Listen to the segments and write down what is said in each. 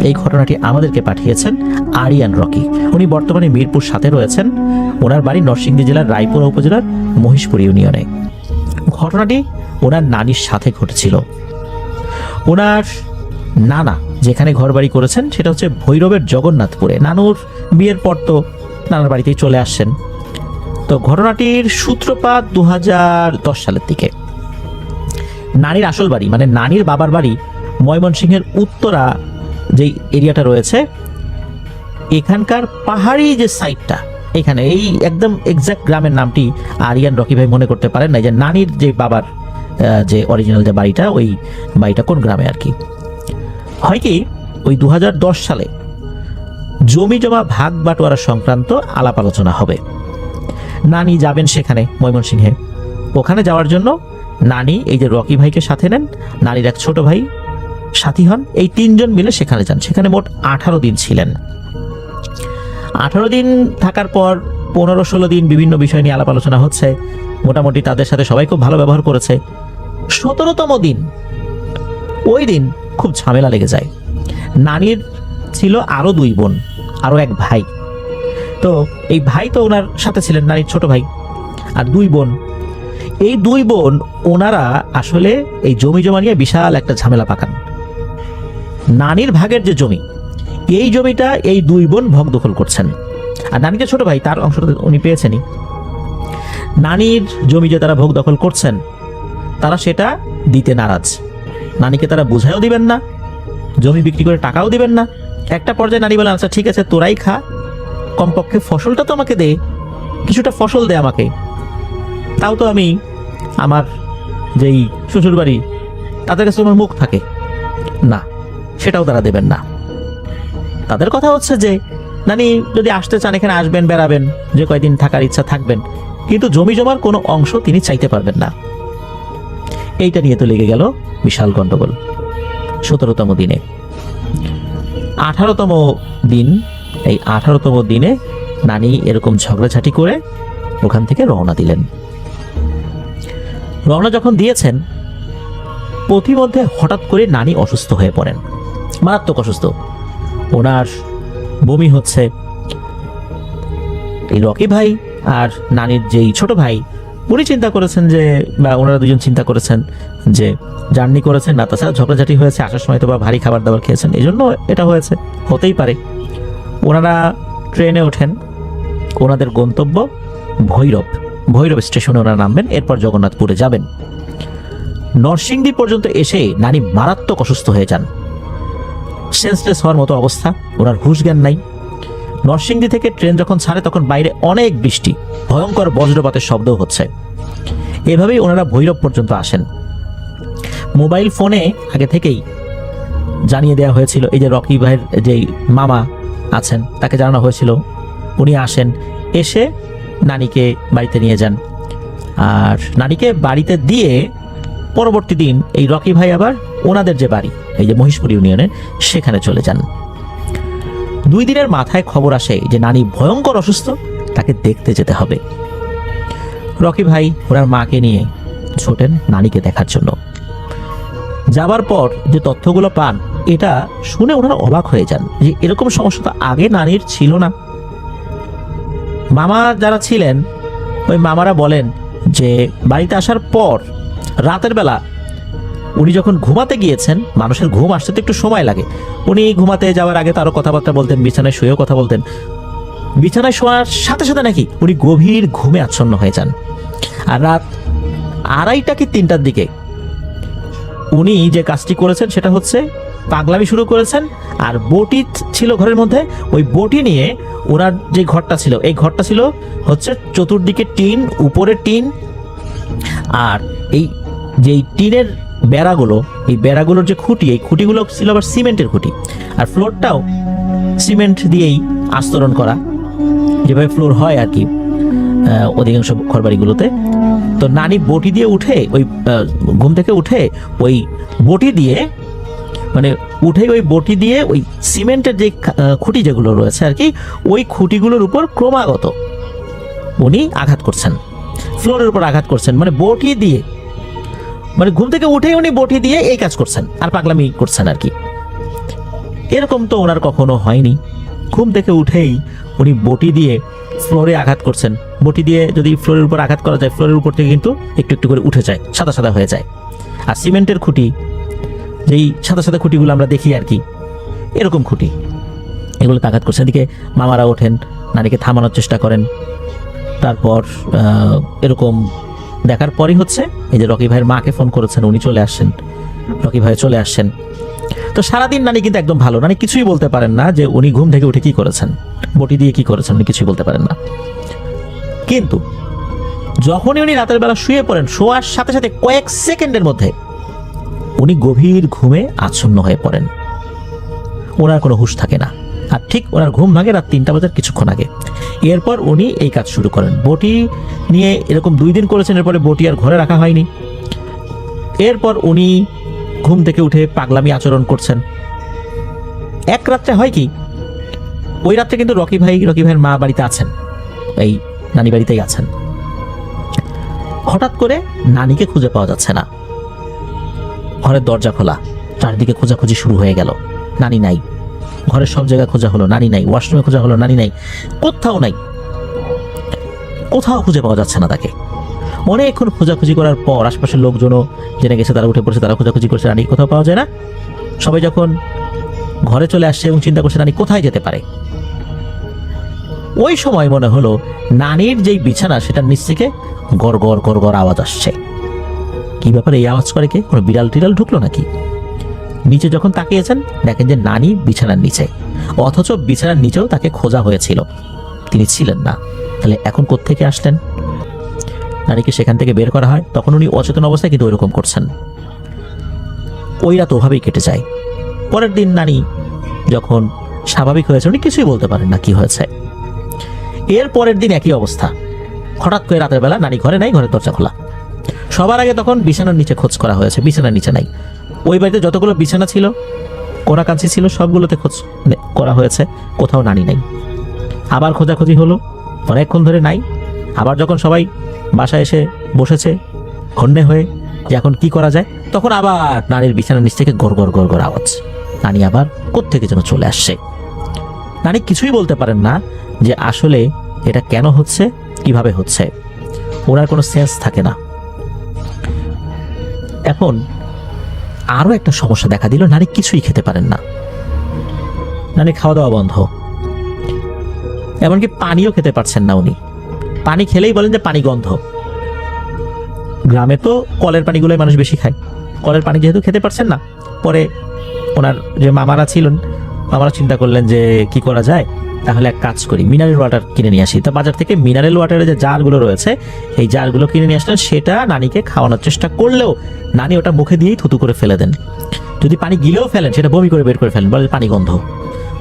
এই ঘটনাটি আমাদেরকে পাঠিয়েছেন আরিয়ান রকি। উনি বর্তমানে মিরপুর 7-এ রয়েছেন। ওনার বাড়ি নরসিংদী জেলার রায়পুরা উপজেলার মহিষপুর ইউনিয়নে। ঘটনাটি ওনার নানির সাথে ঘটেছিল। ওনার নানা যেখানে ঘর বাড়ি করেছেন সেটা হচ্ছে ভৈরবের জগন্নাথপুরে। নানুর বিয়ের পর তো নানার বাড়িতেই চলে আসছেন। তো ঘটনাটির সূত্রপাত 2010 সালের দিকে। নানির আসল বাড়ি মানে নানির বাবার বাড়ি ময়মনসিংহের উত্তরা যেই এরিয়াটা রয়েছে, এখানকার পাহাড়ি যে সাইডটা, এখানে এই একদম এক্সাক্ট গ্রামের নামটি আরিয়ান রকি ভাই মনে করতে পারেন না, যে নানির যে বাবার যে অরিজিনাল যে বাড়িটা, ওই বাড়িটা কোন গ্রামে আর কি। হয় কি, ওই 2010 সালে জমি জমা ভাগ বাটোয়ারা সংক্রান্ত আলাপ আলোচনা হবে। নানি যাবেন সেখানে ময়মনসিংহে। ওখানে যাওয়ার জন্য নানি এই যে রকি ভাইকে সাথে নেন, নানির এক ছোট ভাই সাথী হন, এই 3 জন মিলে সেখানে যান। সেখানে মোট 18 দিন ছিলেন। 18 দিন থাকার পর 15-16 দিন বিভিন্ন বিষয় নিয়ে আলাপ আলোচনা হচ্ছে। মোটামুটি তাদের সাথে সবাই খুব ভালো ব্যবহার করেছে। 17তম দিন, ওই দিন খুব ঝামেলা লেগে যায়। নানির ছিল আরো 2 বোন, আরো এক ভাই। তো এই ভাই তো ওনার সাথে ছিলেন, নানির ছোট ভাই, আর 2 বোন। এই 2 বোন ওনারা আসলে এই জমি জমা নিয়ে বিশাল একটা ঝামেলা পাকান। নানির ভাগের যে জমি, এই জমিটা এই 2 বোন ভোগ দখল করছেন। আর নানির যে ছোট ভাই, তার অংশটা উনি পেয়েছেনই। নানির জমি যে তারা ভোগ দখল করছেন, তারা সেটা দিতে নারাজ। নানিকে তারা বুঝাইও দিবেন না, জমি বিক্রি করে টাকাও দিবেন না। একটা পর্যায়ে নানি বলেন, আচ্ছা ঠিক আছে, তোরাই খা, কমপক্ষে ফসলটা তো আমাকে দে, কিছুটা ফসল দে আমাকে, তাও তো আমি আমার যেই শ্বশুর বাড়ি তাদের কাছে আমার মুখ থাকে না, সেটাও তারা দেবেন না। তাদের কথা হচ্ছে যে নানি যদি আসতে চান এখানে আসবেন, বেড়াবেন, যে কয়দিন থাকার ইচ্ছা থাকবেন, কিন্তু জমি জমার কোনো অংশ তিনি চাইতে পারবেন না। এইটা নিয়ে তো লেগে গেল বিশাল গন্ডগোল। 17তম দিনে 18তম দিন, এই 18তম দিনে নানি এরকম ঝগড়াঝাটি করে ওখান থেকে রওনা দিলেন। রওনা যখন দিয়েছেন, পথিমধ্যে হঠাৎ করে নানি অসুস্থ হয়ে পড়েন, মারাত্মক অসুস্থ। ওনার বমি হচ্ছে। এই রকি ভাই আর নানির যেই ছোট ভাই, উনি চিন্তা করেছেন যে, বা ওনারা 2জন চিন্তা করেছেন যে জার্নি করেছেন না, তাছাড়া ঝগড়াঝাটি হয়েছে, আসার সময় তো বা ভারী খাবার দাবার খেয়েছেন, এই জন্য এটা হয়েছে, হতেই পারে। ওনারা ট্রেনে ওঠেন। ওনাদের গন্তব্য ভৈরব স্টেশনে ওনারা নামবেন, এরপর জগন্নাথপুরে যাবেন। নরসিংদী পর্যন্ত এসে নানি মারাত্মক অসুস্থ হয়ে যান, সেন্সলেস হওয়ার মতো অবস্থা, ওনার হুঁশ জ্ঞান নাই। নরসিংদী থেকে ট্রেন যখন ছাড়ে তখন বাইরে অনেক বৃষ্টি, ভয়ঙ্কর বজ্রপাতের শব্দ হচ্ছে। এভাবেই ওনারা ভৈরব পর্যন্ত আসেন। মোবাইল ফোনে আগে থেকেই জানিয়ে দেওয়া হয়েছিল, এই যে রকি ভাইয়ের যেই মামা আছেন তাকে জানানো হয়েছিল, উনি আসেন, এসে নানিকে বাড়িতে নিয়ে যান। আর নানিকে বাড়িতে দিয়ে পরবর্তী দিন এই রকি ভাই আবার ওনাদের যে বাড়ি, এই যে মহিষপুর ইউনিয়নে, সেখানে চলে যান। 2 দিনের মাথায় খবর আসে যে নানি ভয়ঙ্কর অসুস্থ, তাকে দেখতে যেতে হবে। রকি ভাই ওনার মাকে নিয়ে ছোটেন নানিকে দেখার জন্য। যাবার পর যে তথ্যগুলো পান, এটা শুনে ওনারা অবাক হয়ে যান যে এরকম সমস্যা তো আগে নানির ছিল না। মামা যারা ছিলেন, ওই মামারা বলেন যে বাড়িতে আসার পর রাতের বেলা উনি যখন ঘুমাতে গিয়েছেন, মানুষের ঘুম আসতে তো একটু সময় লাগে, উনি ঘুমাতে যাওয়ার আগে তারও কথাবার্তা বলতেন, বিছানায় শুয়েও কথা বলতেন। বিছানায় শোয়ার সাথে সাথে নাকি উনি গভীর ঘুমে আচ্ছন্ন হয়ে যান। আর রাত 2:30 কি 3টার দিকে উনি যে কাজটি করেছেন সেটা হচ্ছে পাগলামি শুরু করেছেন। আর বটি ছিল ঘরের মধ্যে, ওই বটি নিয়ে ওনার যে ঘরটা ছিল, এই ঘরটা ছিল হচ্ছে চতুর্দিকে টিন, উপরে টিন, আর এই যে টিনের বেড়াগুলো, এই বেড়াগুলোর যে খুঁটি, এই খুঁটিগুলো ছিল আবার সিমেন্টের খুঁটি, আর ফ্লোরটাও সিমেন্ট দিয়েই আস্তরণ করা, যেভাবে ফ্লোর হয় আর কি অধিকাংশ ঘরবাড়িগুলোতে। তো নানি বটি দিয়ে উঠে, ওই ঘুম থেকে উঠে ওই বটি দিয়ে, মানে উঠে ওই বটি দিয়ে ওই সিমেন্টের যে খুঁটি যেগুলো রয়েছে আর কি, ওই খুঁটিগুলোর উপর ক্রমাগত উনি আঘাত করছেন, ফ্লোরের উপর আঘাত করছেন, মানে বটি দিয়ে, মানে ঘুম থেকে উঠে উনি বটি দিয়ে এই কাজ করছেন আর পাগলামি করছেন আর কি। এরকম তো ওনার কখনো হয়নি। ঘুম থেকে উঠেই উনি বটি দিয়ে ফ্লোরে আঘাত করছেন। বটি দিয়ে যদি ফ্লোরের উপর আঘাত করা যায়, ফ্লোরের উপর থেকে কিন্তু একটু একটু করে উঠে যায়, সাদা সাদা হয়ে যায়। আর সিমেন্টের খুঁটি, যেই সাদা সাদা খুঁটিগুলো আমরা দেখি আর কি, এরকম খুঁটি, এগুলোতে আঘাত করছেন। এদিকে মামারা ওঠেন, নারীকে থামানোর চেষ্টা করেন। তারপর এরকম দেখার পরই হচ্ছে এই যে রকি ভাইয়ের মাকে ফোন করেছেন, উনি চলে আসছেন, রকি ভাই চলে আসছেন। তো সারাদিন নানি কিন্তু একদম ভালো, নানি কিছুই বলতে পারেন না যে উনি ঘুম থেকে উঠে কি করেছেন, বটি দিয়ে কি করেছেন, উনি কিছুই বলতে পারেন না। কিন্তু যখনই উনি রাতের বেলা শুয়ে পড়েন, শোয়ার সাথে সাথে কয়েক সেকেন্ডের মধ্যে উনি গভীর ঘুমে আচ্ছন্ন হয়ে পড়েন। ওনার কোনো হুঁশ থাকে না। আর ঠিক ওনার ঘুম ভাঙে রাত 3টা বাজার কিছুক্ষণ আগে। এরপর উনি এই কাজ শুরু করেন। বটি নিয়ে এরকম 2 দিন করেছেন, এরপরে বটি আর ঘরে রাখা হয়নি। এরপর উনি ঘুম থেকে উঠে পাগলামি আচরণ করছেন। এক রাত্রে হয় কি, ওই রাত্রে কিন্তু রকি ভাইয়ের মা বাড়িতে আছেন, এই নানি বাড়িতেই আছেন। হঠাৎ করে নানিকে খুঁজে পাওয়া যাচ্ছে না। ঘরের দরজা খোলা, চারদিকে খোঁজাখুঁজি শুরু হয়ে গেল, নানি নাই। ঘরের সব জায়গায় খোঁজা হলো, নানি নাই। ওয়াশরুমে খোঁজা হলো, নানি নাই। কোথাও নাই, কোথাও খুঁজে পাওয়া যাচ্ছে না তাকে। অনেকক্ষণ খোঁজাখুঁজি করার পর আশপাশের লোকজনও জেনে গেছে, তারা উঠে পড়েছে, তারা খোঁজাখুঁজি করছে, নানি কোথাও পাওয়া যায় না। সবাই যখন ঘরে চলে আসছে এবং চিন্তা করছে নানি কোথায় যেতে পারে, ওই সময় মনে হলো নানির যেই বিছানা সেটার নিচ থেকে গড় গড় গড় গড় আওয়াজ আসছে। কি ব্যাপার, এই আওয়াজ করে কে? কোনো বিড়াল টিড়াল ঢুকলো নাকি? নিচে যখন তাকিয়েছেন দেখেন যে নানি বিছানার নিচে, অথচ বিছানার নিচেও তাকে খোঁজা হয়েছিল, তিনি ছিলেন না। তাহলে এখন কোত্থেকে আসলেন? নানিকে সেখান থেকে বের করা হয়, তখন উনি অচেতন অবস্থায় কিন্তু ওইরকম করছেন। ওই রাত ওভাবেই কেটে যায়। পরের দিন নানি যখন স্বাভাবিক হয়েছে, উনি কিছুই বলতে পারেন না কি হয়েছে। এর পরের দিন একই অবস্থা। হঠাৎ করে রাতের বেলা নানি ঘরে নাই, ঘরের দরজা খোলা। সবার আগে তখন বিছানার নিচে খোঁজ করা হয়েছে, বিছানার নিচে নাই। ওই বাড়িতে যতগুলো বিছানা ছিল, কোনাকাঞ্চি ছিল, সবগুলোতে খোঁজ করা হয়েছে, কোথাও নানি নাই। আবার খোঁজাখুঁজি হলো, অনেকক্ষণ ধরে নাই। আবার যখন সবাই বাসায় এসে বসেছে হন্যে হয়ে যে এখন কি করা যায়, তখন আবার নানির বিছানার নিচ থেকে গড় গড় গড় গড় আওয়াজ। নানি আবার কোত্থেকে যেন চলে আসছে। নানি কিছুই বলতে পারেন না যে আসলে এটা কেন হচ্ছে, কিভাবে হচ্ছে। ওনার কোনো সেন্স থাকে না। এখন আরো একটা সমস্যা দেখা দিল, নানি কিছুই খেতে পারেন না। নানি খাওয়া দাওয়া বন্ধ, এমনকি পানিও খেতে পারছেন না উনি। পানি খেলেই বলেন যে পানি গন্ধ। গ্রামে তো কলের পানিগুলোই মানুষ বেশি খায়, কলের পানি যেহেতু খেতে পারছেন না, পরে ওনার যে মামারা ছিলেন, মামারা চিন্তা করলেন যে কি করা যায়, তাহলে এক কাজ করি, মিনারেল ওয়াটার কিনে নিয়ে আসি। তো বাজার থেকে মিনারেল ওয়াটারের যে জারগুলো রয়েছে, এই জারগুলো কিনে নিয়ে আসলেন। সেটা নানিকে খাওয়ানোর চেষ্টা করলেও নানি ওটা মুখে দিয়েই থুতু করে ফেলে দেন। যদি পানি গিলেও ফেলেন, সেটা বমি করে বের করে ফেলেন, বলে পানি গন্ধ।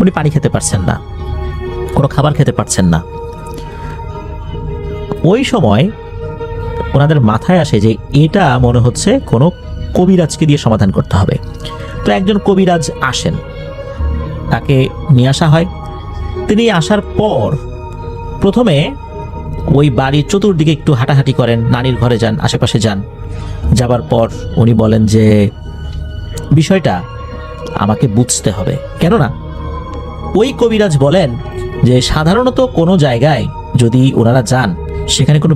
উনি পানি খেতে পারছেন না, কোনো খাবার খেতে পারছেন না। ওই সময় ওনাদের মাথায় আসে যে এটা মনে হচ্ছে কোনো কবিরাজকে দিয়ে সমাধান করতে হবে। তো একজন কবিরাজ আসেন, তাকে নিয়ে আসা হয়। তিনি আসার পর প্রথমে ওই বাড়ির চতুর্দিকে একটু হাঁটাহাঁটি করেন, নানির ঘরে যান, আশেপাশে যান। যাবার পর উনি বলেন যে বিষয়টা আমাকে বুঝতে হবে। কেননা ওই কবিরাজ বলেন যে সাধারণত কোনো জায়গায় যদি ওনারা যান, সেখানে কোনো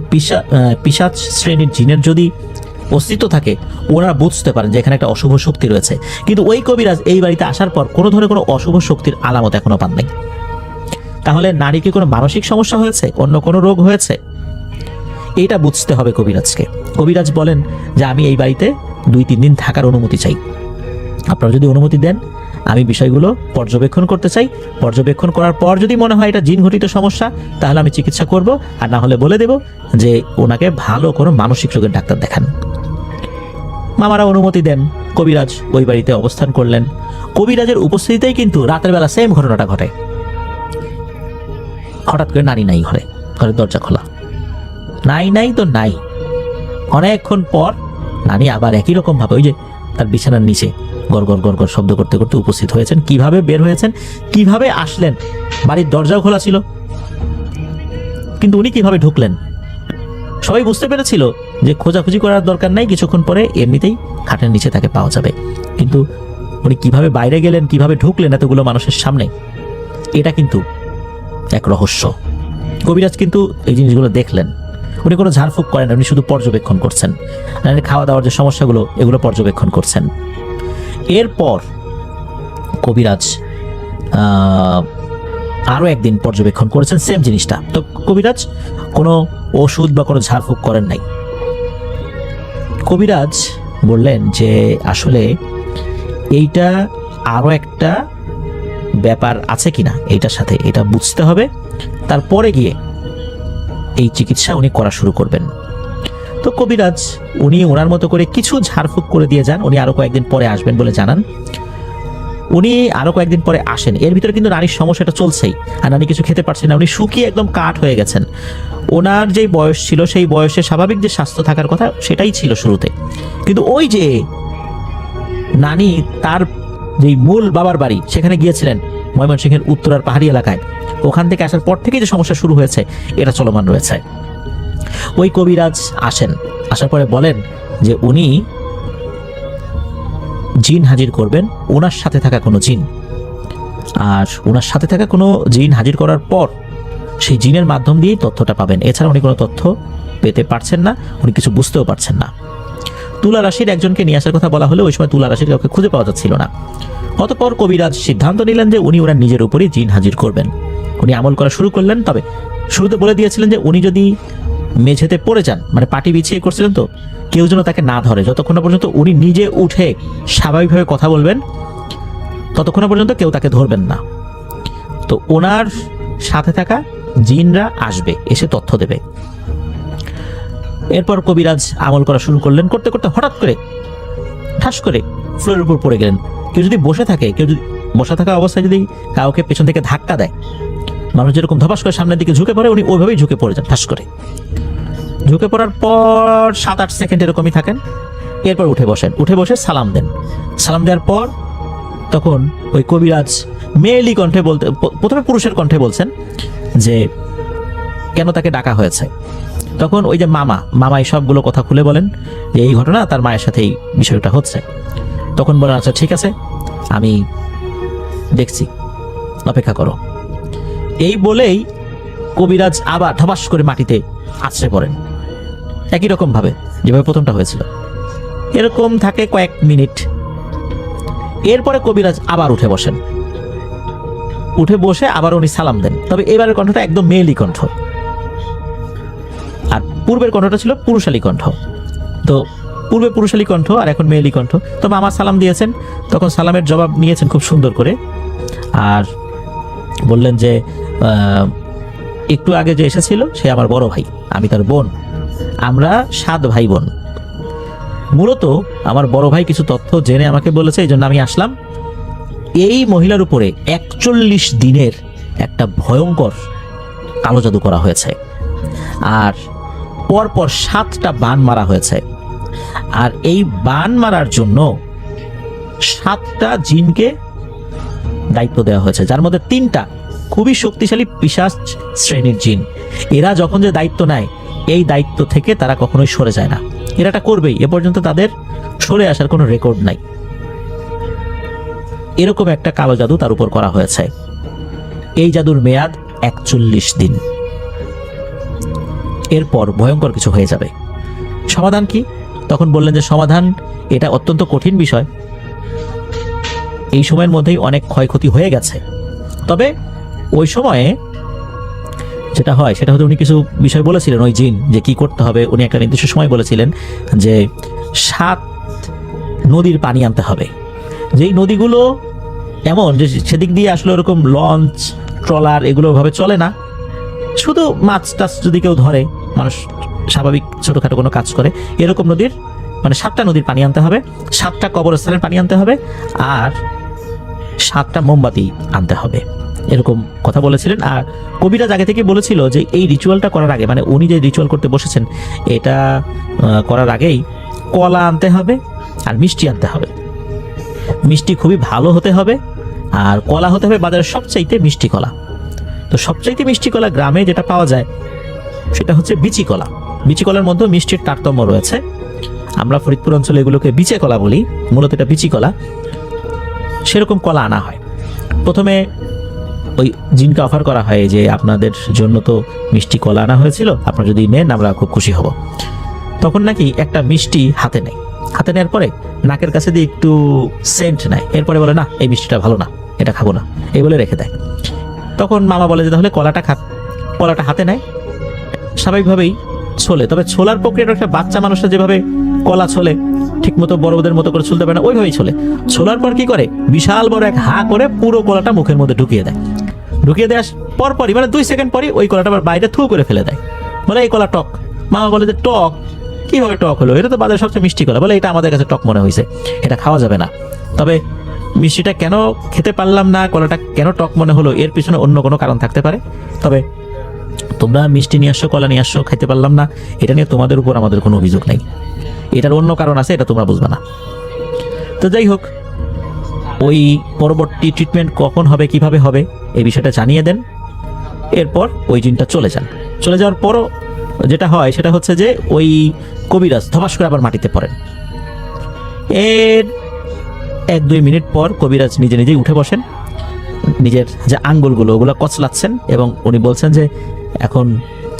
পিশাচ শ্রেণীর জিনের যদি অস্তিত্ব থাকে, ওনারা বুঝতে পারেন যে এখানে একটা অশুভ শক্তি রয়েছে। কিন্তু ওই কবিরাজ এই বাড়িতে আসার পর কোনো ধরনের কোনো অশুভ শক্তির আলামত এখনো পান নাই। তাহলে নারীকে কোনো মানসিক সমস্যা হয়েছে, অন্য কোনো রোগ হয়েছে, এটা বুঝতে হবে কবিরাজকে। কবিরাজ বলেন যে আমি এই বাড়িতে 2-3 দিন থাকার অনুমতি চাই। আপনারা যদি অনুমতি দেন, আমি বিষয়গুলো পর্যবেক্ষণ করতে চাই। পর্যবেক্ষণ করার পর যদি মনে হয় এটা জিন ঘটিত সমস্যা, তাহলে আমি চিকিৎসা করব, আর না হলে বলে দেব যে ওনাকে ভালো কোনো মানসিক রোগের ডাক্তার দেখান। মামারা অনুমতি দেন, কবিরাজ ওই বাড়িতে অবস্থান করলেন। কবিরাজের উপস্থিতিতেই কিন্তু রাতের বেলা সেম ঘটনাটা ঘটে। হঠাৎ করে নানি নাই ঘরে, ঘরের দরজা খোলা, নাই তো নাই। অনেকক্ষণ পর নানি আবার একই রকম ভাবে ওই যে তার বিছানার নিচে গড় গড় গড় গড় শব্দ করতে করতে উপস্থিত হয়েছেন। কিভাবে বের হয়েছেন, কিভাবে আসলেন? বাড়ির দরজাও খোলা ছিল, কিন্তু উনি কিভাবে ঢুকলেন? সবাই বুঝতে পেরেছিল যে খোঁজাখুঁজি করার দরকার নাই, কিছুক্ষণ পরে এমনিতেই খাটের নিচে তাকে পাওয়া যাবে। কিন্তু উনি কিভাবে বাইরে গেলেন, কিভাবে ঢুকলেন এতগুলো মানুষের সামনে, এটা কিন্তু এক রহস্য। কবিরাজ কিন্তু এই জিনিসগুলো দেখলেন, উনি কোনো ঝাড়ফুঁক করেন, উনি শুধু পর্যবেক্ষণ করছেন, খাওয়া দাওয়ার যে সমস্যাগুলো এগুলো পর্যবেক্ষণ করছেন। এরপর কবিরাজ আরো একদিন পর্যবেক্ষণ করেছেন সেম জিনিসটা। তো কবিরাজ কোনো ওষুধ বা কোনো ঝাড়ফুঁক করেন নাই। কবিরাজ বললেন যে আসলে এইটা আরো একটা ব্যাপার আছে কিনা এইটার সাথে, এটা বুঝতে হবে, তারপরে গিয়ে এই চিকিৎসা উনি করা শুরু করবেন। তো কবিরাজ উনি ওনার মতো করে কিছু ঝাড়ফুঁক করে দিয়ে যান। উনি আরো কয়েকদিন পরে আসবেন বলে জানান। উনি আরো কয়েকদিন পরে আসেন। এর ভিতরে কিন্তু নারীর সমস্যাটা চলছেই, আর নারী কিছু খেতে পারছেন না, উনি শুকিয়ে একদম কাঠ হয়ে গেছেন। ওনার যেই বয়স ছিল সেই বয়সে স্বাভাবিক যে স্বাস্থ্য থাকার কথা সেটাই ছিল শুরুতে, কিন্তু ওই যে নানি তার যেই মূল বাবার বাড়ি সেখানে গিয়েছিলেন ময়মনসিংহের উত্তরার পাহাড়ি এলাকায়, ওখান থেকে আসার পর থেকে যে সমস্যা শুরু হয়েছে এটা চলমান রয়েছে। ওই কবিরাজ আসেন, আসার পরে বলেন যে উনি জিন হাজির করবেন, ওনার সাথে থাকা কোনো জিন, আর ওনার সাথে থাকা কোনো জিন হাজির করার পর সেই জিনের মাধ্যম দিয়েই তথ্যটা পাবেন। এছাড়া উনি কোনো তথ্য পেতে পারছেন না, উনি কিছু বুঝতেও পারছেন না। তুলা রাশির একজনকে নিয়ে আসার কথা বলা হলে ওই সময় তুলা রাশির কাউকে খুঁজে পাওয়া যাচ্ছিল না। অতঃপর কবিরাজ সিদ্ধান্ত নিলেন যে উনি ওনার নিজের উপরই জিন হাজির করবেন। উনি আমল করা শুরু করলেন। তবে শুরুতে বলে দিয়েছিলেন যে উনি যদি মেঝেতে পড়ে যান, মানে পাটি বিছিয়ে করছিলেন, তো কেউ যেন তাকে না ধরে, যতক্ষণ না পর্যন্ত উনি নিজে উঠে স্বাভাবিকভাবে কথা বলবেন ততক্ষণ পর্যন্ত কেউ তাকে ধরবেন না। তো ওনার সাথে থাকা জিনরা আসবে, এসে তথ্য দেবে। এরপর কবিরাজ আমল করা শুরু করলেন। করতে করতে হঠাৎ করে ঠাস করে ফ্লোরের উপর পড়ে গেলেন। কেউ যদি বসে থাকে, কেউ যদি বসে থাকা অবস্থায় যদি কাউকে পেছন থেকে ধাক্কা দেয়, মানুষ যেরকম ধপাস করে সামনের দিকে ঝুঁকে পড়ে, উনি ওইভাবেই ঝুঁকে পড়ে যান। ঠাস করে ঝুঁকে পড়ার পর 7-8 সেকেন্ড এরকমই থাকেন। এরপর উঠে বসেন, উঠে বসে সালাম দেন। সালাম দেওয়ার পর তখন ওই কবিরাজ মেয়েলি কণ্ঠে বলতে, প্রথমে পুরুষের কণ্ঠে বলছেন যে কেন তাকে ডাকা হয়েছে। তখন ওই যে মামাই সবগুলো কথা খুলে বলেন যে এই ঘটনা তার মায়ের সাথে এই বিষয়টা হচ্ছে। তখন বলেন আচ্ছা ঠিক আছে, আমি দেখছি, অপেক্ষা করো। এই বলেই কবিরাজ আবার ধপাস করে মাটিতে আছড়ে পড়েন, একই রকম ভাবে যেভাবে প্রথমটা হয়েছিল। এরকম থাকে কয়েক মিনিট। এরপরে কবিরাজ আবার উঠে বসেন, উঠে বসে আবার উনি সালাম দেন। তবে এবারের কণ্ঠটা একদম মেয়েলি কণ্ঠ, আর পূর্বের কণ্ঠটা ছিল পুরুষালী কণ্ঠ। তো পূর্বে পুরুষালী কণ্ঠ আর এখন মেয়েলি কণ্ঠ। তো মামা সালাম দিয়েছেন, তখন সালামের জবাব নিয়েছেন খুব সুন্দর করে, আর বললেন যে একটু আগে যে এসেছিল সে আমার বড় ভাই, আমি তার বোন, আমরা 7 ভাই বোন। মূলত আমার বড় ভাই কিছু তথ্য জেনে আমাকে বলেছে, এই জন্য আমি আসলাম। এই মহিলার উপরে 41 দিনের একটা ভয়ঙ্কর কালো জাদু করা হয়েছে, আর পরপর 7টা বান মারা হয়েছে। আর এই বান মারার জন্য 7টা জিনকে দায়িত্ব দেওয়া হয়েছে, যার মধ্যে 3টা খুবই শক্তিশালী পিশাচ শ্রেণীর জিন। এরা যখন যে দায়িত্ব নেয়, এই দায়িত্ব থেকে তারা কখনোই সরে যায় না। এরা এটা করবেই, এ পর্যন্ত তাদের সরে আসার কোনো রেকর্ড নাই। এরকম একটা কালো জাদু তার উপর করা হয়েছে। এই জাদুর মেয়াদ 41 দিন। এরপর ভয়ঙ্কর কিছু হয়ে যাবে। সমাধান কি? তখন বললেন যে সমাধান এটা অত্যন্ত কঠিন বিষয়, এই সময়ের মধ্যেই অনেক ক্ষয়ক্ষতি হয়ে গেছে। তবে ওই সময়ে যেটা হয় সেটা হচ্ছে উনি কিছু বিষয় বলেছিলেন, ওই জিন যে কি করতে হবে। উনি একটা নির্দিষ্ট সময় বলেছিলেন যে 7 নদীর পানি আনতে হবে, যেই নদীগুলো এমন যে সেদিক দিয়ে আসলে ওরকম লঞ্চ ট্রলার এগুলো ভাবে চলে না, শুধু মাছ টাছ যদি কেউ ধরে, মানুষ স্বাভাবিক ছোটখাটো কোনো কাজ করে, এরকম নদীর, মানে 7টা নদীর পানি আনতে হবে, 7টা কবরস্থানের পানি আনতে হবে, আর 7টা মোমবাতি আনতে হবে, এরকম কথা বলেছিলেন। আর কবিরাজ আগে থেকে বলেছিল যে এই রিচুয়ালটা করার আগে, মানে উনি যে রিচুয়াল করতে বসেছেন এটা করার আগেই কলা আনতে হবে আর মিষ্টি আনতে হবে। মিষ্টি খুবই ভালো হতে হবে, আর কলা হতে হবে বাজারের সবচাইতে মিষ্টি কলা। তো সবচাইতে মিষ্টি কলা গ্রামে যেটা পাওয়া যায় সেটা হচ্ছে বিচি কলা। বিচি কলার মধ্যে মিষ্টির তারতম্য রয়েছে। আমরা ফরিদপুর অঞ্চলে এগুলোকে বিচে কলা বলি, মূলত এটা বিচি কলা। সেরকম কলা আনা হয়। প্রথমে ওই জিনকে অফার করা হয় যে আপনাদের জন্য তো মিষ্টি কলা আনা হয়েছিল, আপনারা যদি নেন আমরা খুব খুশি হব। তখন নাকি একটা মিষ্টি হাতে নেয়, হাতে নেওয়ার পরে নাকের কাছে দিয়ে একটু সেন্ট নেয়, এরপরে বলে না এই মিষ্টিটা ভালো না, এটা খাবো না, এই বলে রেখে দেয়। তখন মামা বলে যে তাহলে কলাটা খা। কলাটা হাতে নেয়, স্বাভাবিকভাবেই ছোলে, তবে ছোলার প্রক্রিয়াটা একটা বাচ্চা মানুষরা যেভাবে কলা ছোলে ঠিক মতো বড়দের মতো করে ছুলতে পারে না, ওইভাবেই ছোলে। ছোলার পর কি করে, বিশাল বড় এক হা করে পুরো কলাটা মুখের মধ্যে ঢুকিয়ে দেয়। ঢুকিয়ে দেওয়ার পরপরই মানে 2 সেকেন্ড পরই ওই কলাটা আবার বাইরে থু করে ফেলে দেয়, বলে এই কলা টক। মামা বলে যে টক কিভাবে টক হলো, এটা তো বাজারে সবচেয়ে মিষ্টি কলা। বলে এটা আমাদের কাছে টক মনে হয়েছে, এটা খাওয়া যাবে না। তবে মিষ্টিটা কেন খেতে পারলাম না, কলাটা কেন টক মনে হলো, এর পিছনে অন্য কোনো কারণ থাকতে পারে। তবে তোমরা মিষ্টি নিয়ে আসছো, কলা নিয়ে আসছো, খাইতে পারলাম না, এটা নিয়ে তোমাদের উপর আমাদের কোনো অভিযোগ নেই, এটার অন্য কারণ আছে, এটা তোমরা বুঝবে না। তো যাই হোক, ওই পরবর্তী ট্রিটমেন্ট কখন হবে কিভাবে হবে এই বিষয়টা জানিয়ে দেন। এরপর ওই জিনটা চলে যান। চলে যাওয়ার পরও যেটা হয় সেটা হচ্ছে যে ওই কবিরাজ ধপাস করে আবার মাটিতে পড়েন। এর 1-2 মিনিট পর কবিরাজ নিজে নিজেই উঠে বসেন, নিজের যে আঙ্গুলগুলো ওগুলো কচলাচ্ছেন এবং উনি বলছেন যে এখন